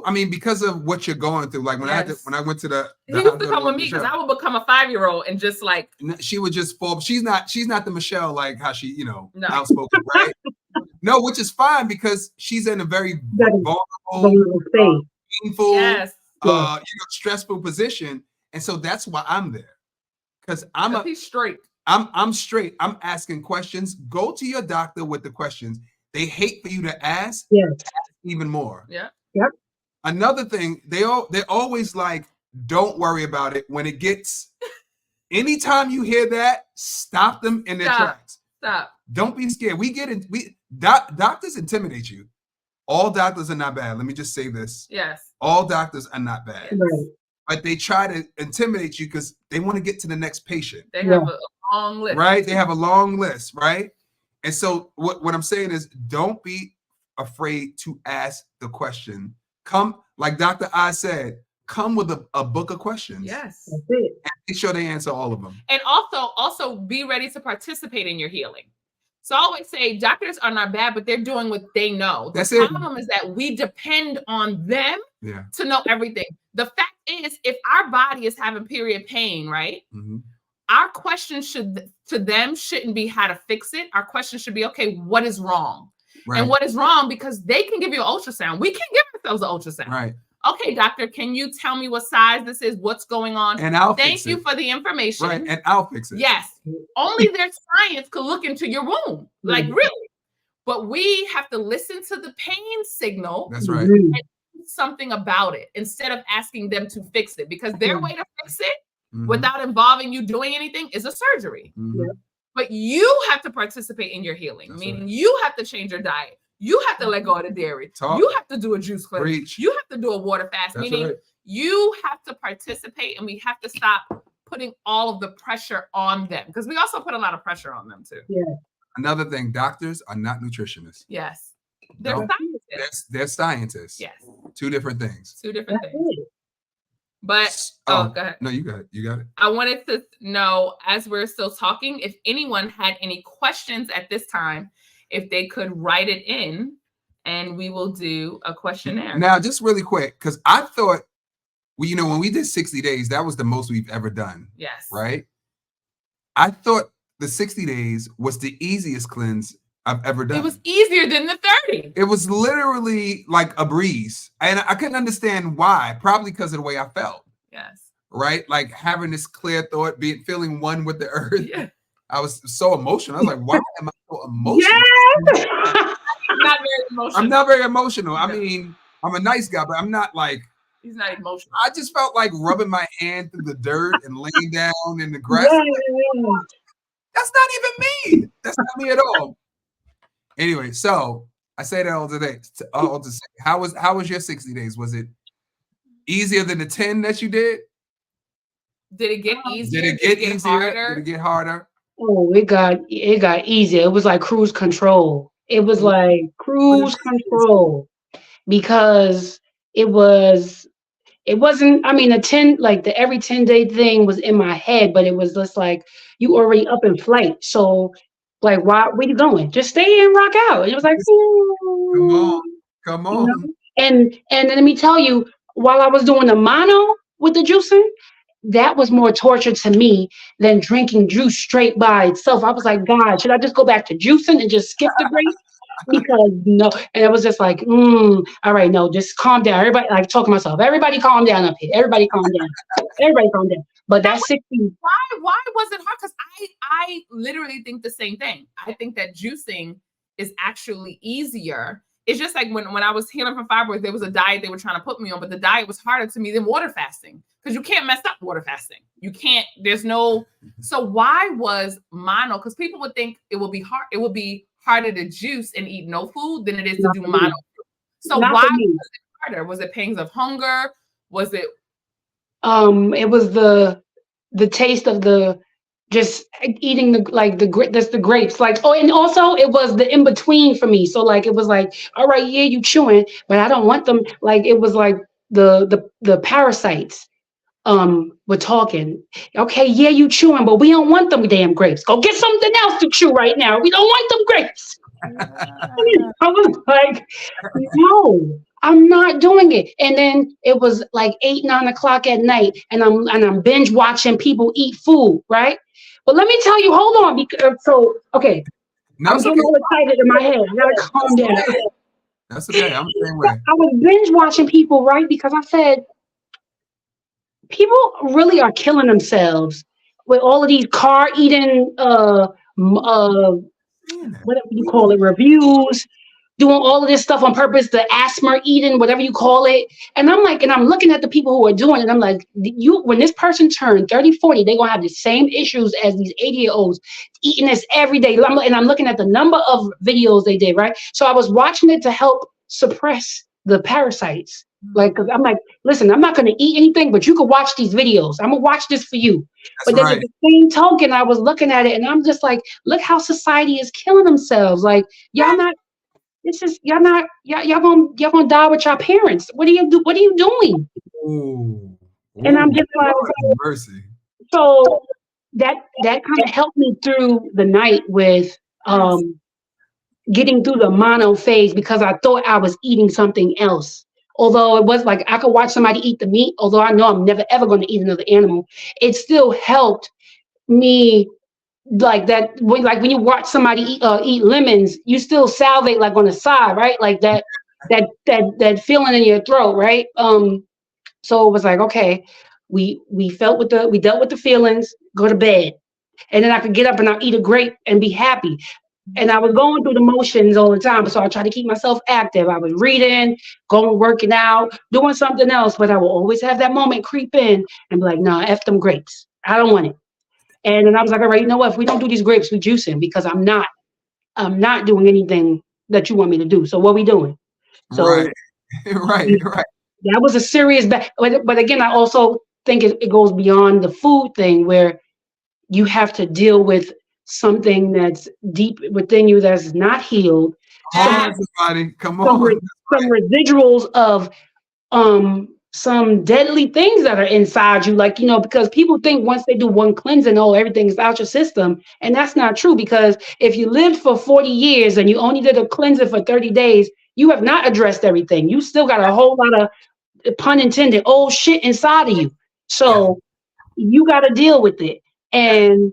I mean, because of what you're going through. Like when Yes. I went to the He used to hospital come with with me because Michelle, I would become a 5-year-old and just like, she would just fall. She's not the Michelle like how she, No. outspoken, right? No, which is fine because she's in a very Very vulnerable, vulnerable state. painful, yes, stressful position, and so that's why I'm there. Because he's straight. I'm straight. I'm asking questions. Go to your doctor with the questions. They hate for you to ask. Yes. Ask even more. Yeah. Yep. Another thing, they're always like, don't worry about it. When it gets, anytime you hear that, stop them in their Stop. tracks. Stop. Don't be scared. Doctors intimidate you. All doctors are not bad. Let me just say this. Yes. All doctors are not bad. Right. But they try to intimidate you because they want to get to the next patient. They Yeah. have a long list. Right? They have a long list, right? And so what I'm saying is don't be afraid to ask the question. Come, like Dr. I said, come with a book of questions. Yes. That's it. And make sure they answer all of them. And also be ready to participate in your healing. So I always say doctors are not bad, but they're doing what they know. The That's it. problem is that we depend on them Yeah. to know everything. The fact is, if our body is having period pain, right? Mhm. Our question to them shouldn't be how to fix it. Our question should be, okay, what is wrong? Right. And what is wrong? Because they can give you an ultrasound. We can give ourselves an ultrasound. Right. Okay, doctor, can you tell me what size this is? What's going on? And I'll Thank fix you it. for the information. Right. And I'll fix it. Yes. Only their science could look into your womb. Like, really. But we have to listen to the pain signal, That's right. Mhm. do something about it instead of asking them to fix it. Because their way to fix it Mhm. without involving you doing anything is a surgery. Mhm. But you have to participate in your healing, That's meaning right. you have to change your diet. You have to let go of the dairy. Talk. You have to do a juice cleanse. Preach. You have to do a water fast, That's meaning right. you have to participate, and we have to stop putting all of the pressure on them, because we also put a lot of pressure on them too. Another thing, doctors are not nutritionists. Yes. They're No. scientists. They're scientists. Yes. Two different things. Two different That's things. it. But go ahead. No, you got it. You got it. I wanted to know, as we're still talking, if anyone had any questions at this time, if they could write it in, and we will do a questionnaire. Now, just really quick, because I thought when we did 60 days, that was the most we've ever done. Yes. Right? I thought the 60 days was the easiest cleanse I've ever done. It was easier than the 30. It was literally like a breeze. And I couldn't understand why. Probably because of the way I felt. Yes. Right? Like having this clear thought, feeling one with the earth. Yeah. I was so emotional. I was like, why am I so emotional? Yes. Not very emotional. I'm not very emotional. I No. mean, I'm a nice guy, but I'm not like, He's not emotional. I just felt like rubbing my hand through the dirt and laying down in the grass. Yeah. That's not even me. That's not me at all. Anyway, so I say that all today. All to say, how was your 60 days? Was it easier than the 10 that you did? Did it get easier? Did it get easier? harder? Did it get harder? Oh, it got easier. It was like cruise control. It was like cruise control because it wasn't, I mean, the every 10-day thing was in my head, but it was just like you already up in flight. So like, where you going? Just stay and rock out. It was like, Come you on. know? And let me tell you, while I was doing the mono with the juicing, that was more torture to me than drinking juice straight by itself. I was like, God, should I just go back to juicing and just skip the grace? Because no, and it was just like, all right, no, just calm down. Everybody, like, talking to myself, everybody calm down up here. Everybody calm down. Everybody calm down. But that's 60. Why was it hard? Because I literally think the same thing. I think that juicing is actually easier. It's just like when I was healing from fibroids, there was a diet they were trying to put me on, but the diet was harder to me than water fasting, because you can't mess up water fasting. You can't, so why was mono? Because people would think it would be hard. It would be harder to juice and eat no food than it is to do mono. So why was it harder? Was it pangs of hunger? Was it? It was the taste of the just eating the grapes. Like, oh, and also it was the in between for me. So like it was like, all right, yeah, you chewing, but I don't want them. Like it was like the parasites were talking. Okay, yeah, you chewing, but we don't want them damn grapes. Go get something else to chew right now. We don't want them grapes. I was like, no, I'm not doing it. And then it was like 8, 9 o'clock at night, and I'm binge watching people eat food, right? But let me tell you, hold on. Okay. I'm getting all excited in my head. I gotta calm down. That's okay. I'm the same way. I was binge watching people, right? Because I said, people really are killing themselves with all of these car eating, whatever you call it, reviews, doing all of this stuff on purpose, the asthma eating, whatever you call it. And I'm like, and I'm looking at the people who are doing it. I'm like, when this person turned 30, 40, they're going to have the same issues as these 80-year-olds eating this every day. And I'm looking at the number of videos they did, right? So I was watching it to help suppress the parasites. Like, cause I'm like, listen, I'm not going to eat anything, but you can watch these videos. I'm going to watch this for you. But then at the same token, I was looking at it and I'm just like, look how society is killing themselves. Like, y'all gonna die with your parents. What are you doing? Ooh. And I'm just like, mercy. So that kind of helped me through the night with getting through the mono phase, because I thought I was eating something else. Although it was like I could watch somebody eat the meat, although I know I'm never ever going to eat another animal, it still helped me. Like that, when you watch somebody eat lemons, you still salivate like on the side, right? Like that feeling in your throat, right? So it was like, okay, we dealt with the feelings, go to bed, and then I could get up and I'll eat a grape and be happy. And I was going through the motions all the time, so I tried to keep myself active. I was reading, going working out, doing something else, but I will always have that moment creep in and be like, nah, F them grapes. I don't want it. And then I was like, all right, you know what? If we don't do these grapes, we juicing because I'm not doing anything that you want me to do. So what we doing? So Right. Right. Right. that was a serious but again, I also think it goes beyond the food thing where you have to deal with something that's deep within you that's not healed. Come Some, on, somebody. Come some, on. some residuals of some deadly things that are inside you, like, because people think once they do one cleansing, oh, everything's out your system, and that's not true. Because if you lived for 40 years and you only did a cleansing for 30 days, you have not addressed everything. You still got a whole lot of, pun intended, old shit inside of you. So you got to deal with it. And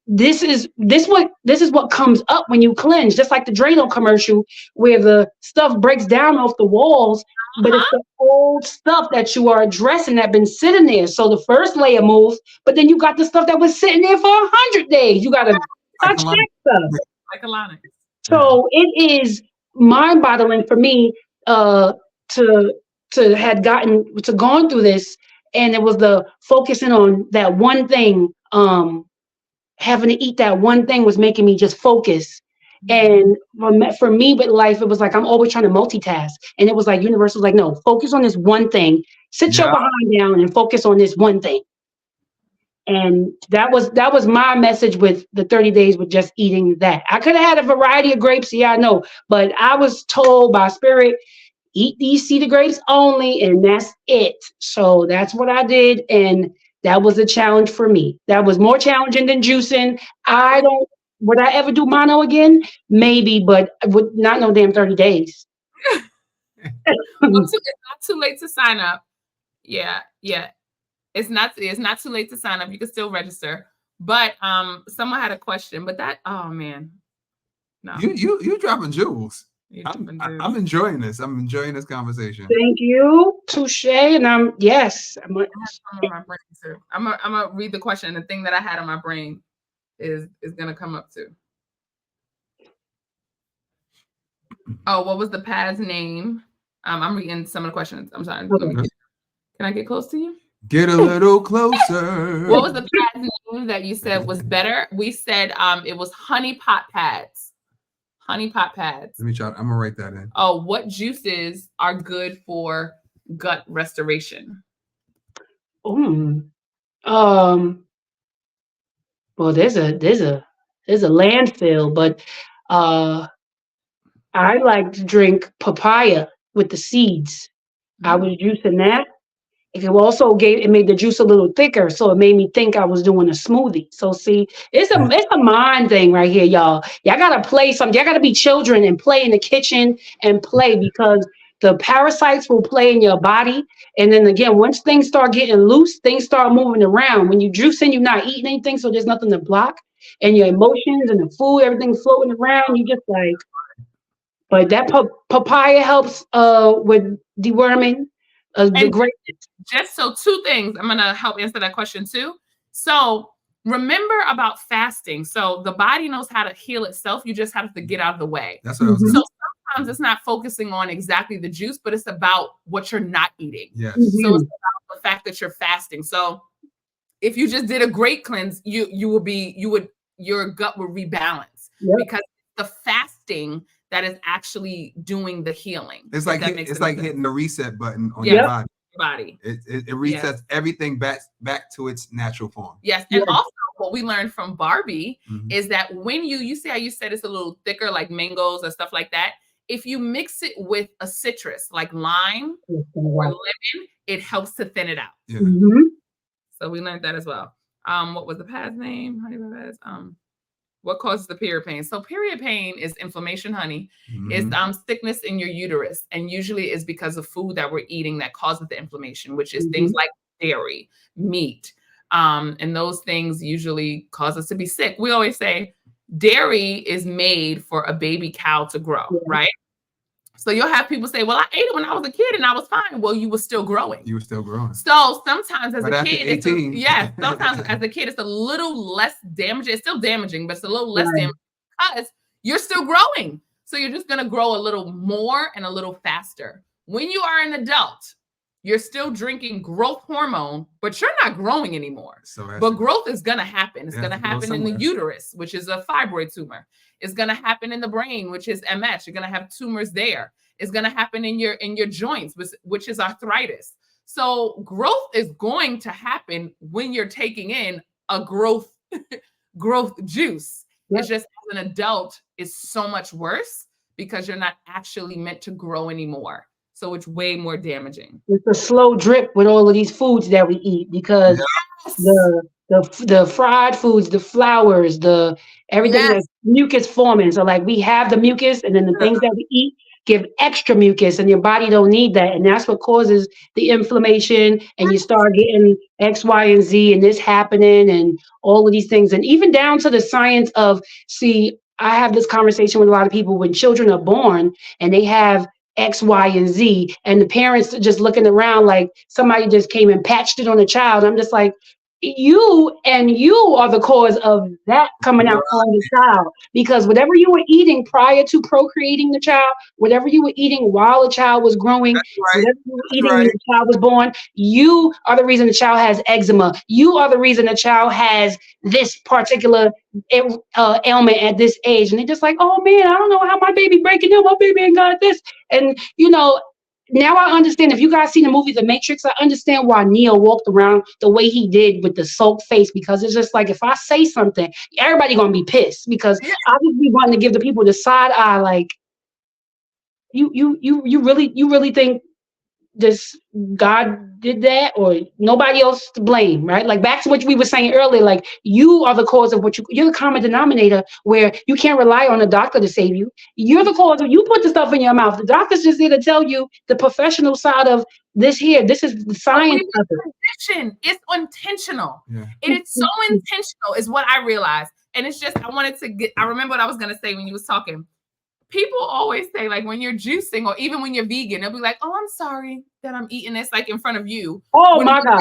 this is what comes up when you cleanse, just like the Drano commercial where the stuff breaks down off the walls, but it's the old stuff that you are addressing that been sitting there. So the first layer moves, but then you got the stuff that was sitting there for 100 days. You got to touch that stuff. Like Alana. So it is mind-boggling for me to had gone through this, and it was the focusing on that one thing. Having to eat that one thing was making me just focus. And for me with life, it was like I'm always trying to multitask. And it was like Universal was like, no, focus on this one thing. Sit your behind down and focus on this one thing. And that was my message with the 30 days with just eating that. I could have had a variety of grapes, yeah, I know. But I was told by Spirit, eat these cedar grapes only, and that's it. So that's what I did. And that was a challenge for me. That was more challenging than juicing. Would I ever do mono again? Maybe, but I would not no damn 30 days. Well, it's not too late to sign up. Yeah. It's not too late to sign up. You can still register. But someone had a question, but oh man. No. You dropping jewels. I'm enjoying this. I'm enjoying this conversation. Thank you. Touche. And I'm on my brain too. I'm gonna read the question. The thing that I had on my brain is gonna come up too. Oh, what was the pad's name? I'm reading some of the questions. I'm sorry. Okay. Can I get close to you? Get a little closer. What was the pad's name that you said was better? We said it was honey pot pads. Honey pot pads. Let me try. I'm gonna write that in. Oh, what juices are good for gut restoration? Well, there's a landfill, but I like to drink papaya with the seeds. I was juicing that. It also made the juice a little thicker, so it made me think I was doing a smoothie. So see, it's a mind thing right here, y'all. Y'all gotta play something. Y'all gotta be children and play in the kitchen and play, because the parasites will play in your body. And then again, once things start getting loose, things start moving around. When you juicing, you're not eating anything, so there's nothing to block. And your emotions and the food, everything's floating around. You just like, but that papaya helps with deworming. The great. Just so two things, I'm gonna help answer that question too. So remember about fasting. So the body knows how to heal itself. You just have to get out of the way. That's what I was saying. So sometimes it's not focusing on exactly the juice, but it's about what you're not eating. Yes. So it's about the fact that you're fasting. So if you just did a great cleanse, your gut would rebalance, because the fasting that is actually doing the healing. It's like hitting the reset button on your body. It resets everything back to its natural form. Yes. And also what we learned from Barbie is that when you see how you said it's a little thicker, like mangoes or stuff like that, if you mix it with a citrus like lime or lemon, it helps to thin it out. Yeah. So we learned that as well. What was the pad's name? Honey pads. What causes the period pain? So period pain is inflammation, honey. It's sickness in your uterus, and usually is because of food that we're eating that causes the inflammation, which is things like dairy, meat, and those things usually cause us to be sick. We always say dairy is made for a baby cow to grow, right? So you'll have people say, well, I ate it when I was a kid and I was fine. Well, you were still growing. You were still growing. So sometimes as a kid, sometimes as a kid, it's a little less damaging. It's still damaging, but it's a little less damaging because you're still growing. So you're just going to grow a little more and a little faster. When you are an adult, You're still drinking growth hormone, but you're not growing anymore. So But growth is going to happen. It's It going to has to go happen in the somewhere. uterus, which is a fibroid tumor. It's going to happen in the brain, which is MS. You're going to have tumors there. It's going to happen in your joints, which is arthritis. So growth is going to happen when you're taking in a growth juice. Yep. It's just as an adult, it's so much worse because you're not actually meant to grow anymore. So it's way more damaging. It's a slow drip with all of these foods that we eat because the fried foods, the flours, the everything that's mucus forming. So like we have the mucus, and then the things that we eat give extra mucus, and your body don't need that, and that's what causes the inflammation. And you start getting X, Y, and Z, and this happening, and all of these things, and even down to the science of. See, I have this conversation with a lot of people when children are born and they have X, Y, and Z, and the parents are just looking around like somebody just came and patched it on a child. I'm just like, you are the cause of that coming out on the child, because whatever you were eating prior to procreating the child, whatever you were eating while the child was growing, whatever you were eating when the child was born, you are the reason the child has eczema. You are the reason the child has this particular ailment at this age. And they're just like, oh man, I don't know how my baby breaking down. My baby ain't got this. And now I understand. If you guys seen the movie The Matrix, I understand why Neo walked around the way he did with the sulk face, because it's just like, if I say something, everybody gonna be pissed, because I would be wanting to give the people the side eye, like, you really think this God did that, or nobody else to blame, right? Like back to what we were saying earlier, like you are the cause of you're the common denominator, where you can't rely on a doctor to save you. You're the cause of, you put the stuff in your mouth. The doctor's just there to tell you the professional side of this here. This is the science of it. It's intentional. It is so intentional is what I realized. And it's just, I remember what I was going to say when you was talking. People always say, like, when you're juicing or even when you're vegan, they'll be like, oh, I'm sorry that I'm eating this, like, in front of you. Oh, my God.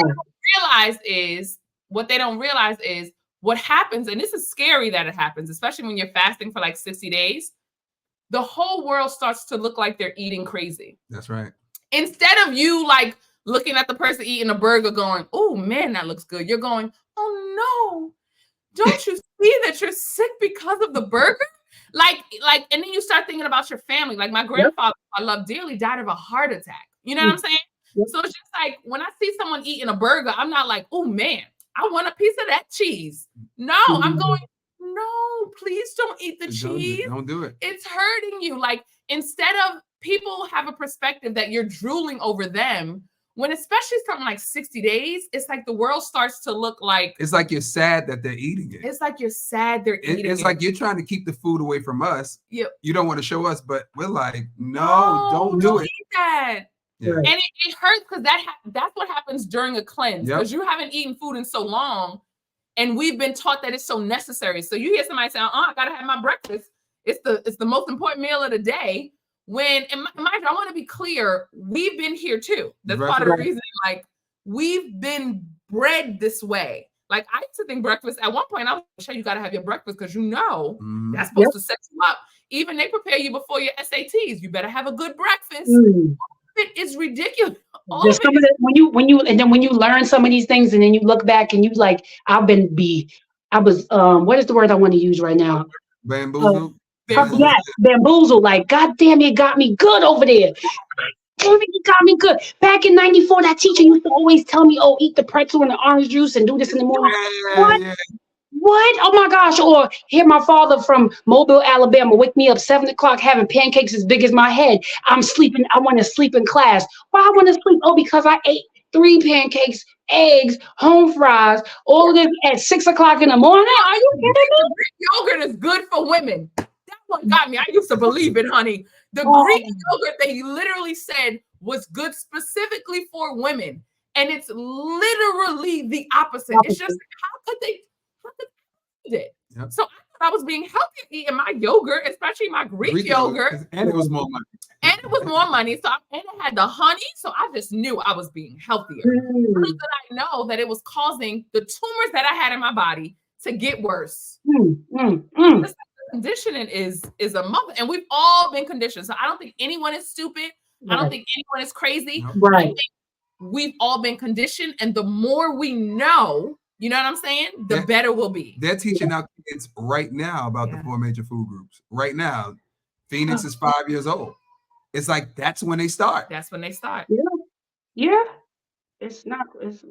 What they don't realize is what happens, and this is scary that it happens, especially when you're fasting for like 60 days, the whole world starts to look like they're eating crazy. That's right. Instead of you, like, looking at the person eating a burger going, oh, man, that looks good. You're going, oh, no, don't you see that you're sick because of the burger? Like, and then you start thinking about your family. Like my grandfather, I love dearly, died of a heart attack. You know what I'm saying? So it's just like, when I see someone eating a burger, I'm not like, oh man, I want a piece of that cheese. No, I'm going, no, please don't eat the cheese. Don't do it. It's hurting you. Like, instead of, people have a perspective that you're drooling over them, when especially something like 60 days, it's like the world starts to look like, it's like you're sad that they're eating it. It's like you're sad they're eating it. It's like you're trying to keep the food away from us. Yep. You don't want to show us, but we're like, no, don't do it. Eat that. Yeah. And it hurts because that's what happens during a cleanse, because you haven't eaten food in so long, and we've been taught that it's so necessary. So you hear somebody say, I gotta have my breakfast. It's the most important meal of the day. When, and mind you, I want to be clear, we've been here too. That's part of the reason, like, we've been bred this way. Like, I used to think breakfast, at one point, I was sure you got to have your breakfast because that's supposed to set you up. Even they prepare you before your SATs. You better have a good breakfast. It is ridiculous. Just some of it, when you learn some of these things, and then you look back and you like, what is the word I want to use right now? Bamboozled. Yes, bamboozle. Like, God damn, it got me good over there. It got me good. Back in '94, that teacher used to always tell me, oh, eat the pretzel and the orange juice and do this in the morning. What? Oh my gosh. Or hear my father from Mobile, Alabama, wake me up 7 o'clock having pancakes as big as my head. I'm sleeping. I want to sleep in class. Why I want to sleep? Oh, because I ate 3 pancakes, eggs, home fries, all of this at 6 o'clock in the morning. Are you kidding me? Greek yogurt is good for women. That one got me. I used to believe it, honey. The Greek yogurt, they literally said, was good specifically for women. And it's literally the opposite. It's just, how could they do it? Yep. So I thought I was being healthy eating my yogurt, especially my Greek yogurt. And it was more money. And it was more money. And it had the honey. So I just knew I was being healthier. Little did I know that it was causing the tumors that I had in my body to get worse. This conditioning is a mother, and we've all been conditioned. So I don't think anyone is stupid. I don't think anyone is crazy. Right. we've all been conditioned, and the more we know, you know what I'm saying, the better we'll be. They're teaching our kids right now about the 4 major food groups. Right now, Phoenix is 5 years old. It's like that's when they start. That's when they start. Yeah. It's not. It's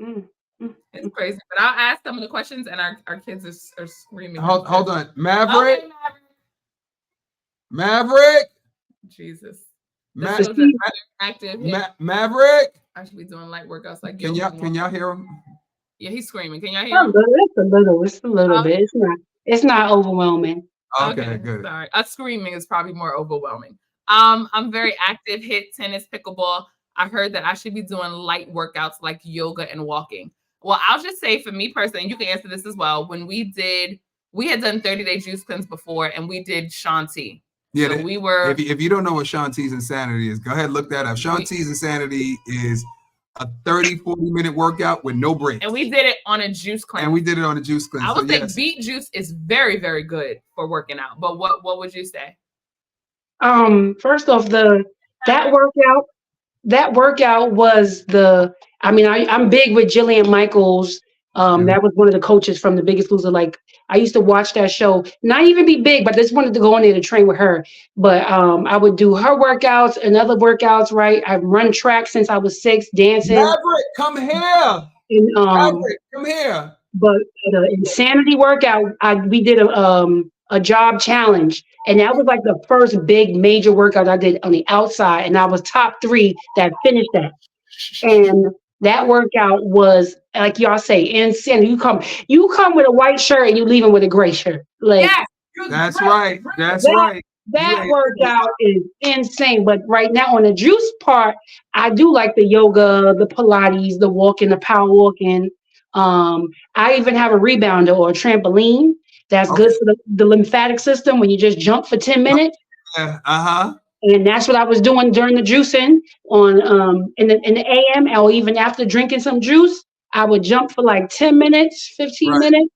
crazy. But I'll ask some of the questions, and our kids are screaming. Hold on, Maverick. Okay, Maverick. Jesus. Active. Maverick. I should be doing light workouts like. Can y'all hear him? Yeah, he's screaming. Can y'all hear him? It's a little bit. It's not overwhelming. Okay, good. Sorry. Us screaming is probably more overwhelming. I'm very active, hit tennis, pickleball. I heard that I should be doing light workouts like yoga and walking. Well, I'll just say for me personally, and you can answer this as well. When we had done 30-day juice cleanse before, and we did Shanti. Yeah, so we were. If you don't know what Shanti's Insanity is, go ahead and look that up. Shanti's Insanity is a 30-40 minute workout with no breaks. And we did it on a juice cleanse. I would say beet juice is very, very good for working out. But what would you say? First off, that workout was I'm big with Jillian Michaels. That was one of the coaches from The Biggest Loser. Like, I used to watch that show, not even be big, but I just wanted to go in there to train with her. But I would do her workouts and other workouts, right? I've run track since I was 6, dancing. Maverick, come here. Maverick, come here. But the Insanity workout, we did a job challenge. And that was like the first big major workout I did on the outside. And I was top 3 that finished that. And that workout was, like y'all say, insane. You come with a white shirt and you leave with a gray shirt. Like, yes, that's right. That workout is insane. But right now on the juice part, I do like the yoga, the Pilates, the walking, the power walking. I even have a rebounder or a trampoline. That's good for the lymphatic system when you just jump for 10 minutes. And that's what I was doing during the juicing on in the AM, or even after drinking some juice. I would jump for like 10 minutes, 15 minutes,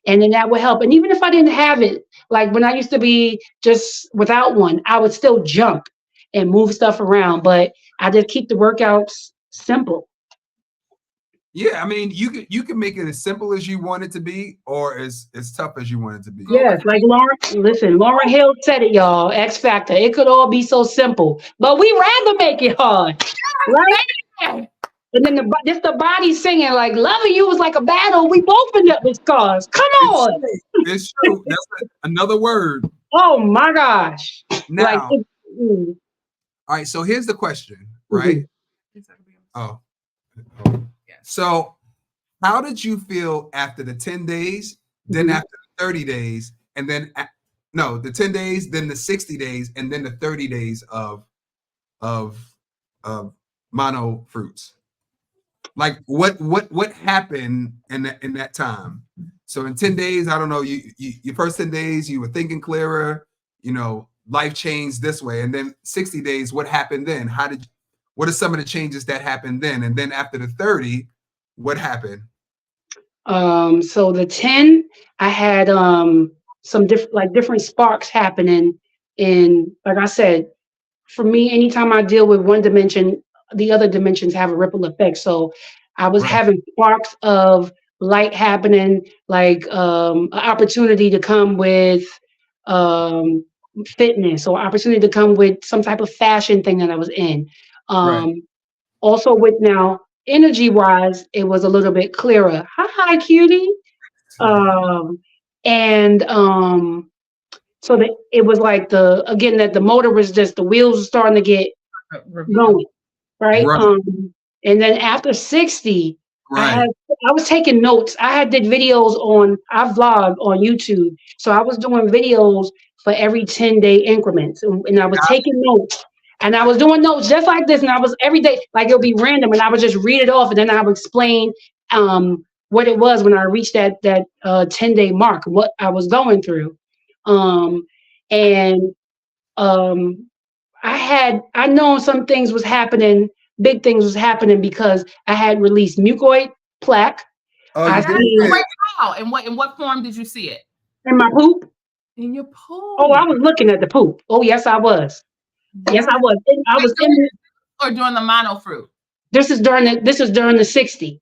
and then that would help. And even if I didn't have it, like when I used to be just without one, I would still jump and move stuff around. But I just keep the workouts simple. Yeah, I mean, you can make it as simple as you want it to be, or as tough as you want it to be. Yes, like Lauryn Hill said it, y'all. X Factor. It could all be so simple, but we rather make it hard, right? And then the body singing like "Loving You" was like a battle. We both end up with scars. Come on, it's true. That's another word. Oh my gosh! Now, all right. So here's the question, right? Oh. So how did you feel after the 10 days, then after the 30 days, and then the 10 days, then the 60 days, and then the 30 days of mono fruits? Like what happened in that time? So in 10 days, I don't know, your first 10 days, you were thinking clearer, life changed this way. And then 60 days, what happened then? What are some of the changes that happened then? And then after the 30, what happened? So the 10, I had some different sparks happening. And like I said, for me, anytime I deal with one dimension, the other dimensions have a ripple effect. So I was having sparks of light happening, like an opportunity to come with fitness, or opportunity to come with some type of fashion thing that I was in. Also with now, energy wise, it was a little bit clearer. Hi, cutie. So that it was like that the motor was just, the wheels were starting to get going, right? And then after 60, I was taking notes. I did videos I vlogged on YouTube. So I was doing videos for every 10-day increments, and I was taking notes. And I was doing notes just like this, and I was every day, like it'll be random, and I would just read it off, and then I would explain what it was when I reached that 10-day mark, what I was going through. I know some things was happening, big things was happening, because I had released mucoid plaque. In what form did you see it? In my poop. In your poop. Oh, I was looking at the poop. Oh, yes, I was. Yes, I was. I was in or doing the mono fruit. This is during the 60.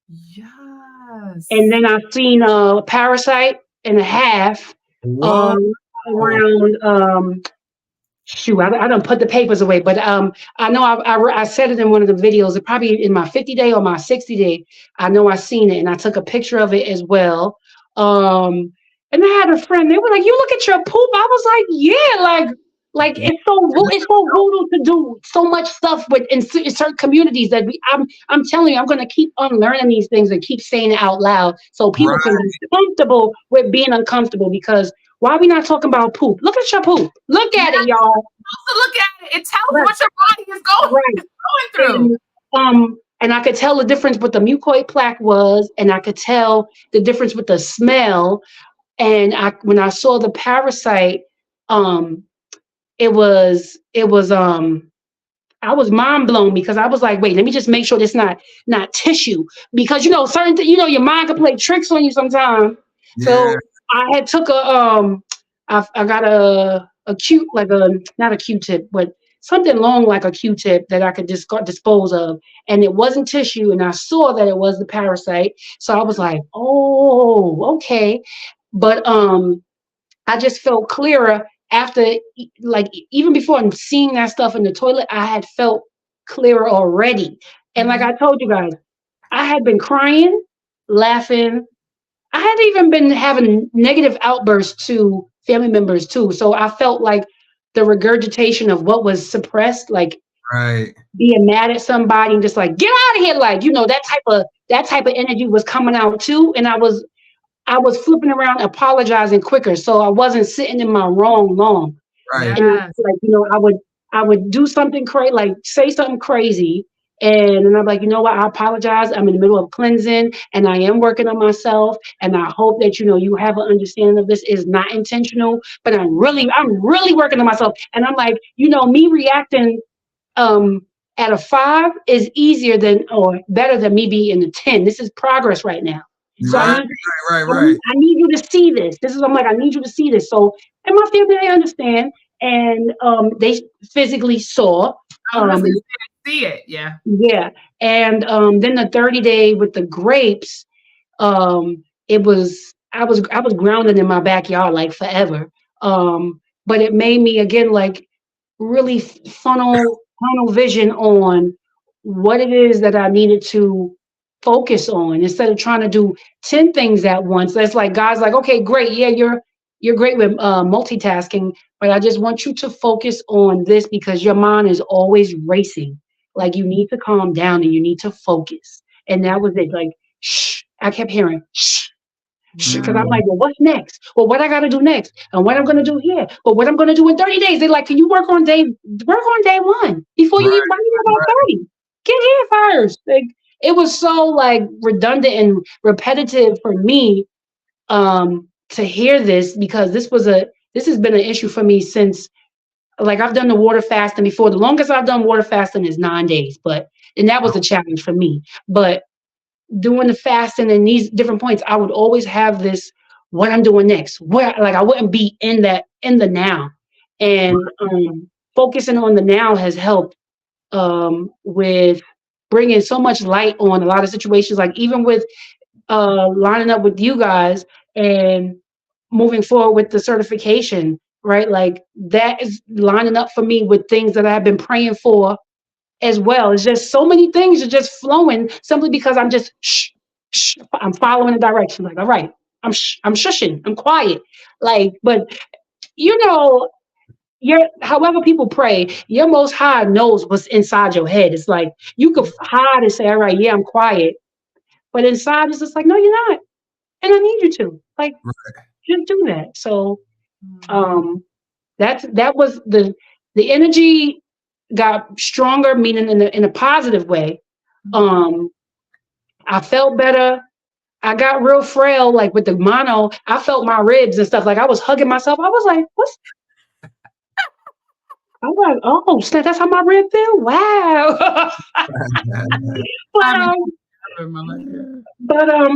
Yes. And then I've seen Parasite and a half What? around shoot, I don't put the papers away, but I know I said it in one of the videos. It probably in my 50 day or my 60 day. I know I seen it, and I took a picture of it as well. And I had a friend. They were like, "You look at your poop." I was like, "Yeah, like it's so brutal to do so much stuff with in certain communities that I'm telling you, I'm gonna keep unlearning these things and keep saying it out loud so people can be comfortable with being uncomfortable because. Why are we not talking about poop? Look at your poop. Look at it, y'all. Also look at it. It tells what your body is going through. And I could tell the difference what the mucoid plaque was, and I could tell the difference with the smell. And when I saw the Parasite, it was I was mind blown because I was like, wait, let me just make sure this not tissue because certain your mind can play tricks on you sometimes. Yeah. So I had took I got a not a Q-tip, but something long like a Q-tip that I could dispose of, and it wasn't tissue, and I saw that it was the Parasite, so I was like, oh, okay, but I just felt clearer after, like even before seeing that stuff in the toilet, I had felt clearer already, and like I told you guys, I had been crying, laughing. I had even been having negative outbursts to family members too. So I felt like the regurgitation of what was suppressed, like being mad at somebody and just like, get out of here. Like, that type of energy was coming out too. And I was flipping around, apologizing quicker. So I wasn't sitting in my wrong long. Right. And like, I would do something crazy, like say something crazy. And I'm like, you know what? I apologize. I'm in the middle of cleansing and I am working on myself. And I hope that, you have an understanding of this is not intentional, but I'm really working on myself. And I'm like, me reacting at a 5 is easier than or better than me being in a 10. This is progress right now. So right. I need you to see this. I'm like, I need you to see this. So, and my family, they understand. And they physically saw. See it, yeah. Yeah. And then the 30 day with the grapes, it was I was grounded in my backyard like forever. But it made me again like really funnel vision on what it is that I needed to focus on instead of trying to do 10 things at once. That's like God's like, okay, great, yeah, you're great with multitasking, but I just want you to focus on this because your mind is always racing. Like you need to calm down and you need to focus. And that was it. Like, shh. I kept hearing shh. Because I'm like, well, what's next? Well, what I got to do next? And what I'm going to do here? But what I'm going to do in 30 days? They're like, can you work on day 1 before you even worry about 30? Get here first. Like, it was so like redundant and repetitive for me to hear this because this has been an issue for me since, like, I've done the water fasting before. The longest I've done water fasting is 9 days, and that was a challenge for me. But doing the fasting and these different points, I would always have this, what I'm doing next. I wouldn't be in the now. And focusing on the now has helped with bringing so much light on a lot of situations, like even with lining up with you guys and moving forward with the certification, right? Like that is lining up for me with things that I've been praying for as well. It's just so many things are just flowing simply because I'm just I'm following the direction. Like, all right, I'm shushing, I'm quiet. Like, but however people pray, your Most High knows what's inside your head. It's like you could hide and say, all right, yeah, I'm quiet. But inside it's just like, no, you're not. And I need you to. Like, just do that. So that was the energy got stronger, meaning in a positive way. I felt better. I got real frail, like with the mono. I felt my ribs and stuff. Like I was hugging myself. I was like, what's I'm like, oh, snap, that's how my rib feel? Wow.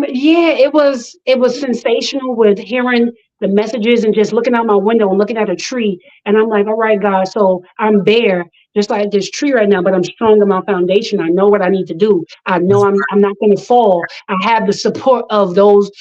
Yeah, it was sensational with hearing the messages and just looking out my window and looking at a tree. And I'm like, all right, God, so I'm bare. just like this tree right now, but I'm strong in my foundation. I know what I need to do. I know I'm not going to fall. I have the support of those,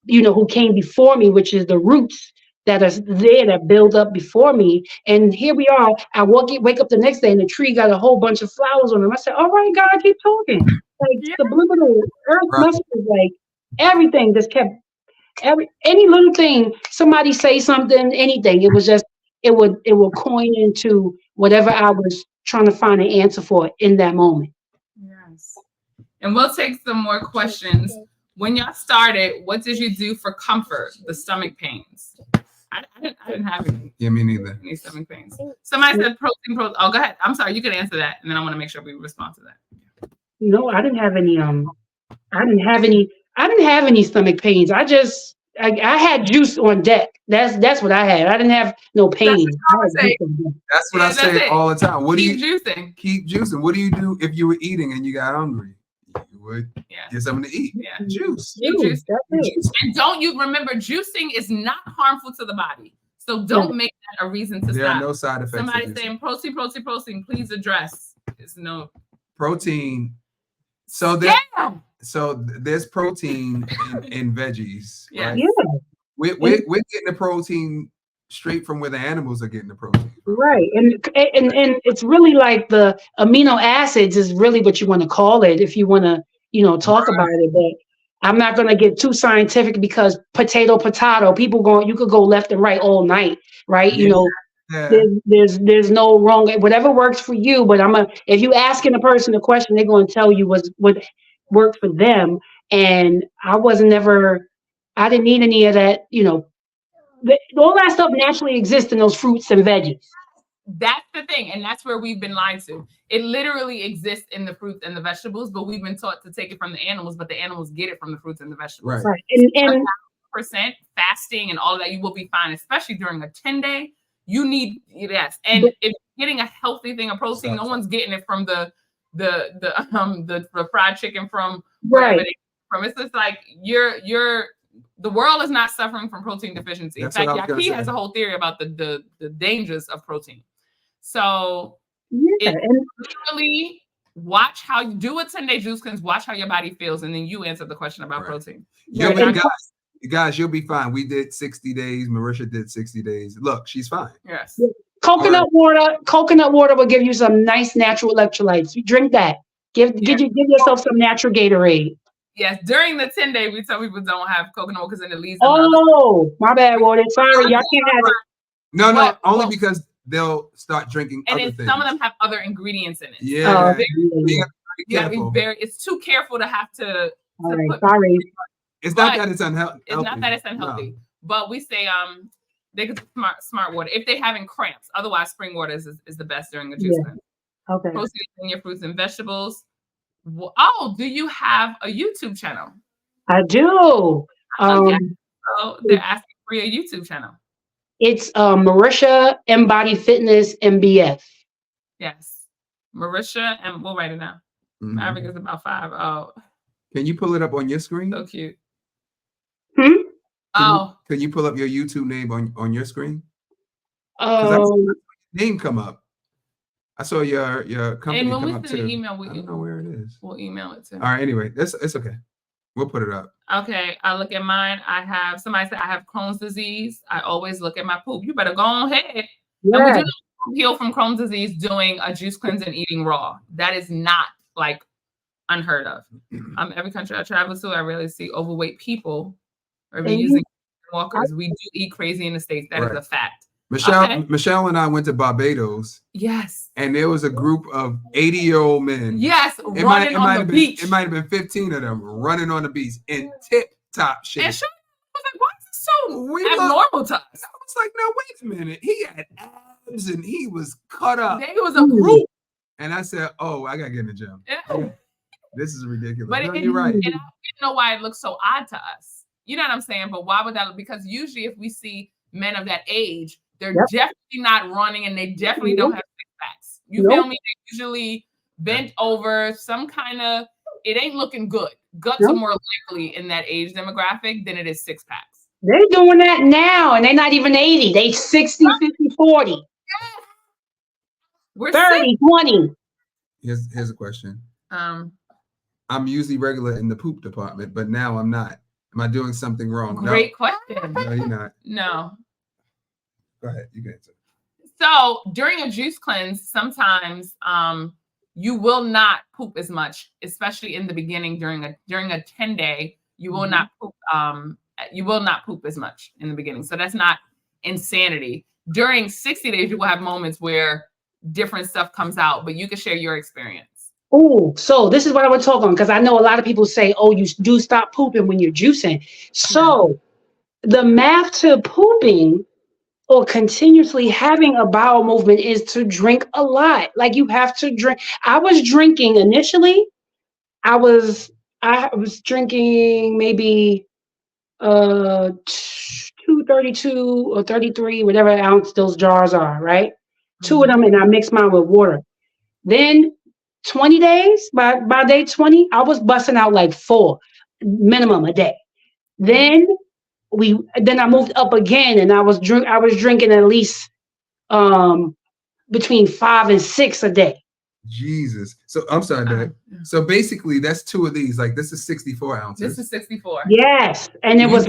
who came before me, which is the roots that are there that build up before me. And here we are. I wake up the next day and the tree got a whole bunch of flowers on them. I said, all right, God, keep talking. Like subliminal earth messages, like everything just kept any little thing, somebody say something, anything. It was just it would coin into whatever I was trying to find an answer for in that moment. Yes. And we'll take some more questions. When y'all started, what did you do for comfort? The stomach pains. I didn't have any. Yeah, me neither. Any stomach pains. Somebody said protein. Oh, go ahead. I'm sorry. You can answer that, and then I want to make sure we respond to that. No, I didn't have any. I didn't have any stomach pains. I had juice on deck. That's what I had. I didn't have no pain. That's what I say all the time. What keep do you juicing? Keep juicing. What do you do if you were eating and you got hungry? You would get something to eat. Yeah. Juice. Juice. And don't you remember, juicing is not harmful to the body. So don't make that a reason to there stop. There are no side effects. Somebody saying protein, please address. It's no protein. So there's protein in veggies. Yeah. Right? Yeah. We're getting the protein straight from where the animals are getting the protein. Right. And it's really like the amino acids is really what you want to call it if you want to, talk about it. But I'm not going to get too scientific because potato, you could go left and right all night. Right. Yeah. There's no wrong, whatever works for you. But if you asking a person a question, they're going to tell you what worked for them. And I didn't need any of that, all that stuff naturally exists in those fruits and veggies. That's the thing. And that's where we've been lied to. It literally exists in the fruits and the vegetables, but we've been taught to take it from the animals, but the animals get it from the fruits and the vegetables. Right. And % fasting and all of that, you will be fine, especially during a 10-day. You need And if you're getting a healthy thing of protein, no one's getting it from the fried chicken from wherever from. It's just like the world is not suffering from protein deficiency. In fact, Yaki has a whole theory about the dangers of protein. So literally watch how you do a 10-day juice cleanse, watch how your body feels, and then you answer the question about protein. Guys, you'll be fine. We did 60 days. Marisha did 60 days. Look, she's fine. Yes. Coconut water will give you some nice natural electrolytes. You drink that. Give yourself some natural Gatorade. Yes, during the 10-day, we tell people don't have coconut because then it leaves. My bad, water. Sorry, y'all can't have it. No, only because they'll start drinking and other things. Some of them have other ingredients in it. Yeah. It's too careful to have to. Sorry. It's not that it's unhealthy. It's not that it's unhealthy, but we say they could smart water if they're having cramps. Otherwise, spring water is the best during the juice cleanse. Okay. Protein in your fruits and vegetables. Oh, do you have a YouTube channel? I do. So they're asking for your YouTube channel. It's Marisha Embody Fitness MBF. Yes, Marisha, and we'll write it down. Maverick is about 5. Oh, can you pull it up on your screen? So cute. Can you pull up your YouTube name on your screen? Name come up. I saw your company and when come we up send too. an email, I don't know where it is. We'll email it to. All right. Anyway, it's okay. We'll put it up. Okay. I look at mine. Somebody said I have Crohn's disease. I always look at my poop. You better go on ahead. Yeah. And we do heal from Crohn's disease doing a juice cleanse and eating raw. That is not like unheard of. Every country I travel to, I rarely see overweight people or be using walkers. We do eat crazy in the States. That is a fact. Michelle and I went to Barbados. Yes. And there was a group of 80-year-old men. Yes, running on the beach. It might have been 15 of them running on the beach in tip-top shape. And sure, I was like, why is this so abnormal to us? I was like, no, wait a minute. He had abs and he was cut up. It was a group. And I said, oh, I got to get in the gym. Yeah. This is ridiculous. But you're right. And I didn't know why it looks so odd to us. You know what I'm saying? But why would that look? Because usually if we see men of that age, they're definitely not running and they definitely don't have six packs. You feel me? They're usually bent over, some kind of, it ain't looking good. Guts are more likely in that age demographic than it is six packs. They're doing that now and they're not even 80. They 60, 50, 40. We're 30, 20. Here's a question. sick. I'm usually regular in the poop department, but now I'm not. Am I doing something wrong? Great question. No, you're not. No. Go ahead. You can answer. So during a juice cleanse, sometimes you will not poop as much, especially in the beginning during a 10-day. You will not poop. You will not poop as much in the beginning. So that's not insanity. During 60 days, you will have moments where different stuff comes out, but you can share your experience. Oh, so this is what I would talk on, because I know a lot of people say, oh, you do stop pooping when you're juicing. So the math to pooping or continuously having a bowel movement is to drink a lot. Like you have to drink. I was drinking initially. I was drinking maybe 232 or 33, whatever ounce those jars are, right? Two of them, and I mix mine with water. Then 20 days, by day 20, I was busting out like 4 minimum a day. Then I moved up again, and I was drinking at least between 5 and 6 a day. Jesus. So I'm sorry, Dad. So basically, that's 2 of these. Like this is 64 ounces. This is 64. Yes, and it was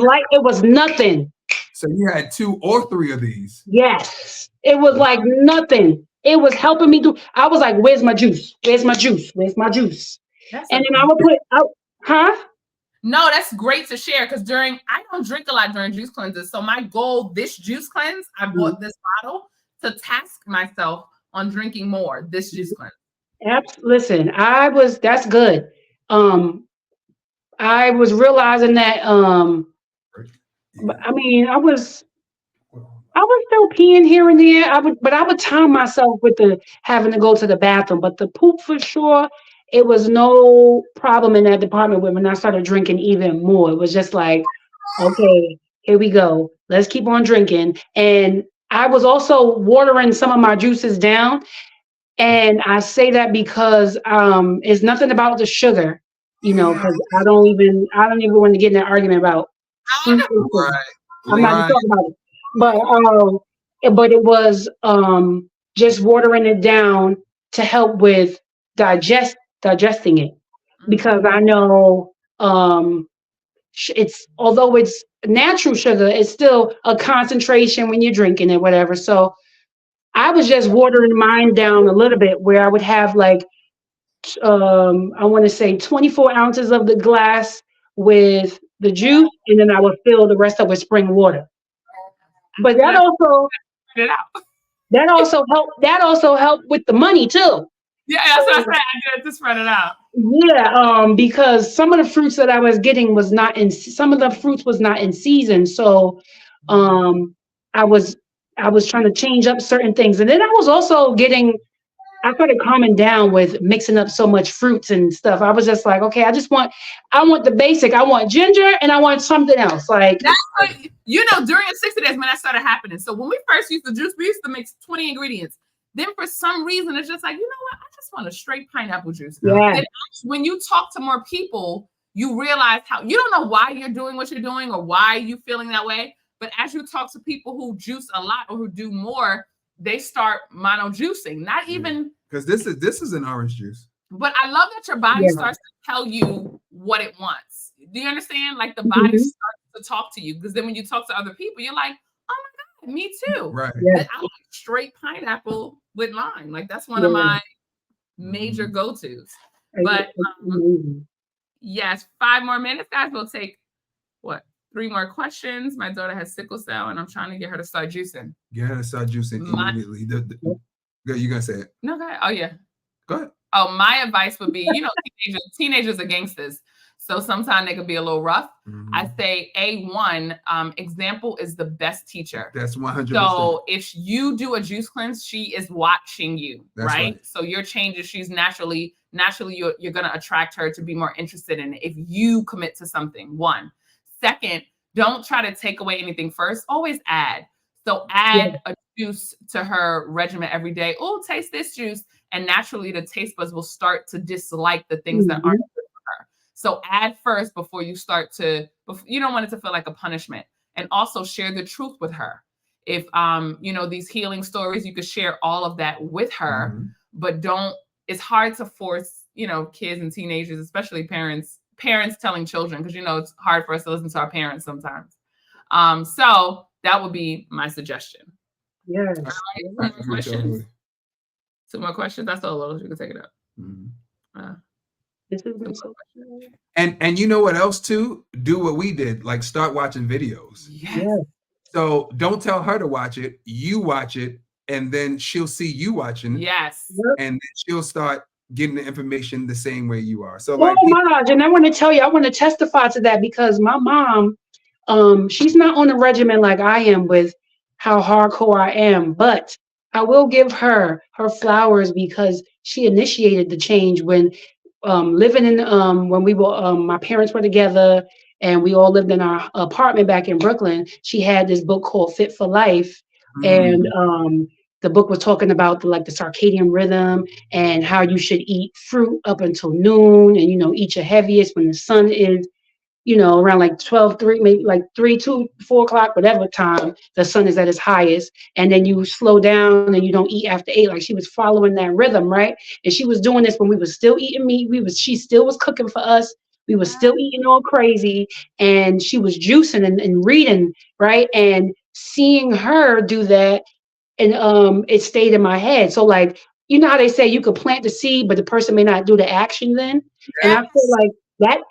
nothing. So you had 2 or 3 of these. Yes, it was like nothing. It was helping me do. I was like, "Where's my juice? Where's my juice? Where's my juice?" And then I would put out, No, that's great to share because I don't drink a lot during juice cleanses. So my goal this juice cleanse, I bought this bottle to task myself on drinking more this juice cleanse. Listen, that's good. I was realizing that, I mean, I was still peeing here and there. But I would time myself with having to go to the bathroom. But the poop for sure, it was no problem in that department when I started drinking even more. It was just like, okay, here we go. Let's keep on drinking. And I was also watering some of my juices down. And I say that because it's nothing about the sugar, because I don't even want to get in that argument about fruit. I'm not talking about it. But it was just watering it down to help with digesting it, because I know although it's natural sugar, it's still a concentration when you're drinking it, whatever. So I was just watering mine down a little bit, where I would have like I want to say 24 ounces of the glass with the juice, and then I would fill the rest up with spring water. But that also helped with the money too. Yeah, that's what I said. I did to spread it out. Yeah, because some of the fruits that I was getting was not in season. So I was trying to change up certain things. And then I was also I started calming down with mixing up so much fruits and stuff. I was just like, okay, I want the basic. I want ginger and I want something else. Like that's what, during the 60 days when that started happening. So when we first used the juice, we used to mix 20 ingredients. Then for some reason, it's just like, you know what? I just want a straight pineapple juice. Yeah. And when you talk to more people, you realize how you don't know why you're doing what you're doing or why you're feeling that way. But as you talk to people who juice a lot or who do more, they start mono juicing. Not even because this is an orange juice. But I love that your body starts to tell you what it wants. Do you understand? Like the body starts to talk to you, because then when you talk to other people, you're like, oh my God, me too. Right. Yeah. I like straight pineapple with lime. Like that's one of my major go-tos. But yes, 5 more minutes, guys. We'll take 3 more questions. My daughter has sickle cell, and I'm trying to get her to start juicing. Get her to start juicing immediately. You gonna say it? No, go ahead. Oh yeah. Go ahead. Oh, my advice would be, teenagers are gangsters. So sometimes they could be a little rough. I say A1, example is the best teacher. That's 100%. So if you do a juice cleanse, she is watching you, right? So your changes, she's naturally you're going to attract her to be more interested in it if you commit to something. 1. Second, don't try to take away anything first. Always add. So add a juice to her regimen every day. Oh, taste this juice. And naturally, the taste buds will start to dislike the things that aren't good for her. So add first before you start to, you don't want it to feel like a punishment. And also share the truth with her. If these healing stories, you could share all of that with her, Mhm. but it's hard to force, kids and teenagers, especially parents telling children, because it's hard for us to listen to our parents sometimes. So that would be my suggestion. Yes. All right, I two more agree questions. totally. Two more questions. That's all, Lola. You can take it up. Mhm. This has been so And you know what else too? Do what we did, like start watching videos. Yes. yeah. So don't tell her to watch it. You watch it, and then she'll see you watching, Yes. and then she'll start getting the information the same way you are. So Oh like, my gosh, and I want to tell you, I want to testify to that because my mom, she's not on a regimen like I am with how hardcore I am, but I will give her flowers because she initiated the change when living in when we were my parents were together and we all lived in our apartment back in Brooklyn. She had this book called Fit for Life, and the book was talking about the circadian rhythm and how you should eat fruit up until noon, and eat your heaviest when the sun is around like 12, 3, maybe like 3, 2, 4 o'clock, whatever time the sun is at its highest. And then you slow down and you don't eat after 8. Like she was following that rhythm, right? And she was doing this when we was still eating meat. She still was cooking for us. We was still eating all crazy. And she was juicing and reading, right? And seeing her do that, and it stayed in my head. So like, how they say you could plant the seed, but the person may not do the action then. And I feel like that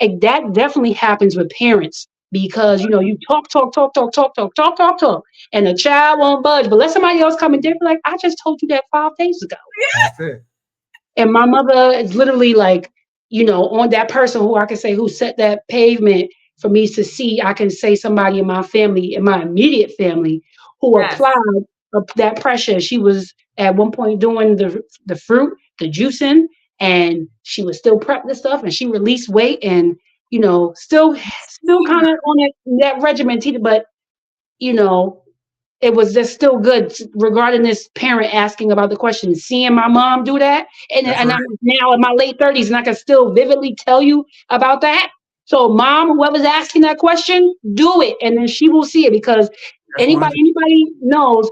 definitely happens with parents because you talk, and the child won't budge. But let somebody else come and they're like, I just told you that 5 days ago. that's it. And my mother is literally like, on that person who I can say who set that pavement for me to see. I can say somebody in my family, in my immediate family, who Yes. applied that pressure. She was at one point doing the fruit, the juicing, and she was still prepping stuff, and she released weight, and still kind of on that regimen, but it was just still good regarding this parent asking about the question, seeing my mom do that. And Right. I'm now in my late 30s and I can still vividly tell you about that. So mom, whoever's asking that question, do it. And then she will see it because anybody knows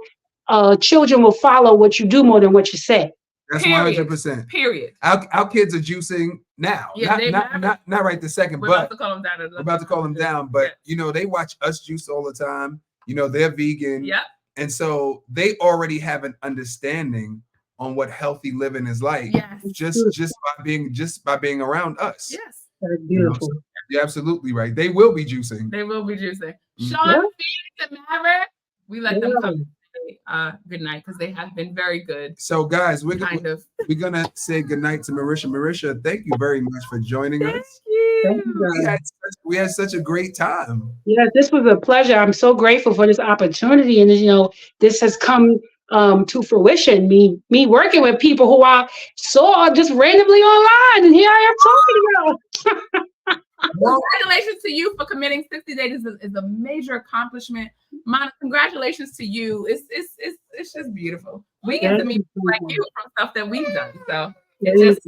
children will follow what you do more than what you say. That's Period. 100%. Period. Our kids are juicing now. Yeah, not right this second, We're but about to call them down. we're about to call them down. But they watch us juice all the time. They're vegan. Yep. And so they already have an understanding on what healthy living is like. Yes. Just by being around us. Yes. That's beautiful. You're absolutely right. They will be juicing. They will be juicing. Mhm. Sean, Yeah. Phoenix, and Maverick, we let them Yeah. come say good night because they have been very good. So guys, we're Kind gonna say goodnight to Marisha. Marisha, thank you very much for joining Thank us. you. Thank you, guys. We had such a great time. Yeah, this was a pleasure. I'm so grateful for this opportunity, and this has come to fruition. Me working with people who I saw just randomly online, and here I am talking about. Congratulations to you for committing 60 days is a major accomplishment. Monica, congratulations to you. It's just beautiful. We get to meet people like you from stuff that we've done. So it just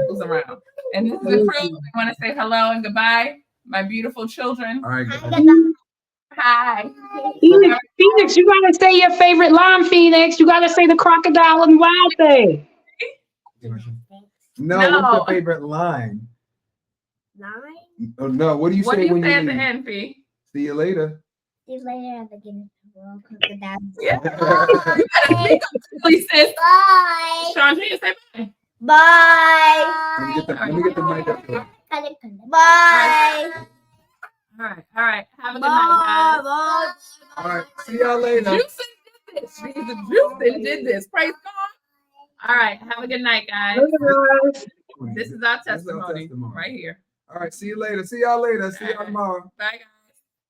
goes around. And this is the crew. We want to say hello and goodbye, my beautiful children. All right. Hi. Phoenix, you gotta say your favorite line, Phoenix. You gotta say the crocodile and wild thing. No, No. what's your favorite line? Oh no, what do you What say do you when say you at the leave? end, Fee? See you later. See you later at the beginning of the world. Crocodile. Yeah. You gotta speak up, please, sis. Bye. Sean, can you say bye? Bye. Let me get the mic up there. Bye. All right. Have a good night, Bye. All right, see y'all later. guys. Juicing did this. Juicing did this. Praise God. All right. Have a good night, guys. This is our testimony right here. All right, see you later. See y'all later. See y'all tomorrow. Bye, guys.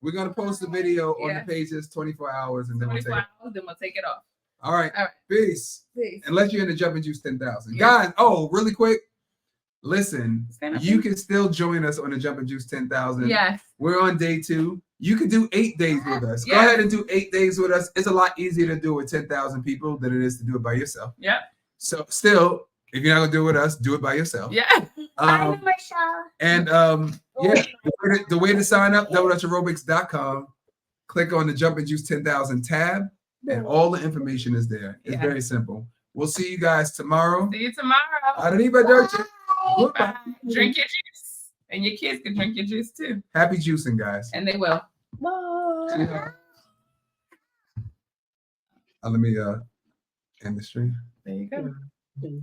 We're gonna post the video on the Yes. pages 24 hours and then we'll take 24 it. hours, then we'll take it off. All right. All right. Peace. Peace. Unless you're in the Jumping Juice 10,000. Yeah. Guys, really quick. Listen, you can still join us on the Jumping Juice 10,000. Yes. We're on day 2. You can do 8 days with us. Go Yeah. ahead and do 8 days with us. It's a lot easier to do it with 10,000 people than it is to do it by yourself. Yep. So still, if you're not gonna do it with us, do it by yourself. Yeah. Um, and yeah, the way to sign up, double-aerobics.com. Click on the Jumping Juice 10,000 tab. and all the information is there. It's Yeah. very simple. We'll see you guys tomorrow. See you tomorrow. Arrivederci. Goodbye. Bye. Drink your juice. And your kids can drink your juice too. Happy juicing, guys. And they will. Yeah. Let me end the stream. There you go. Mm.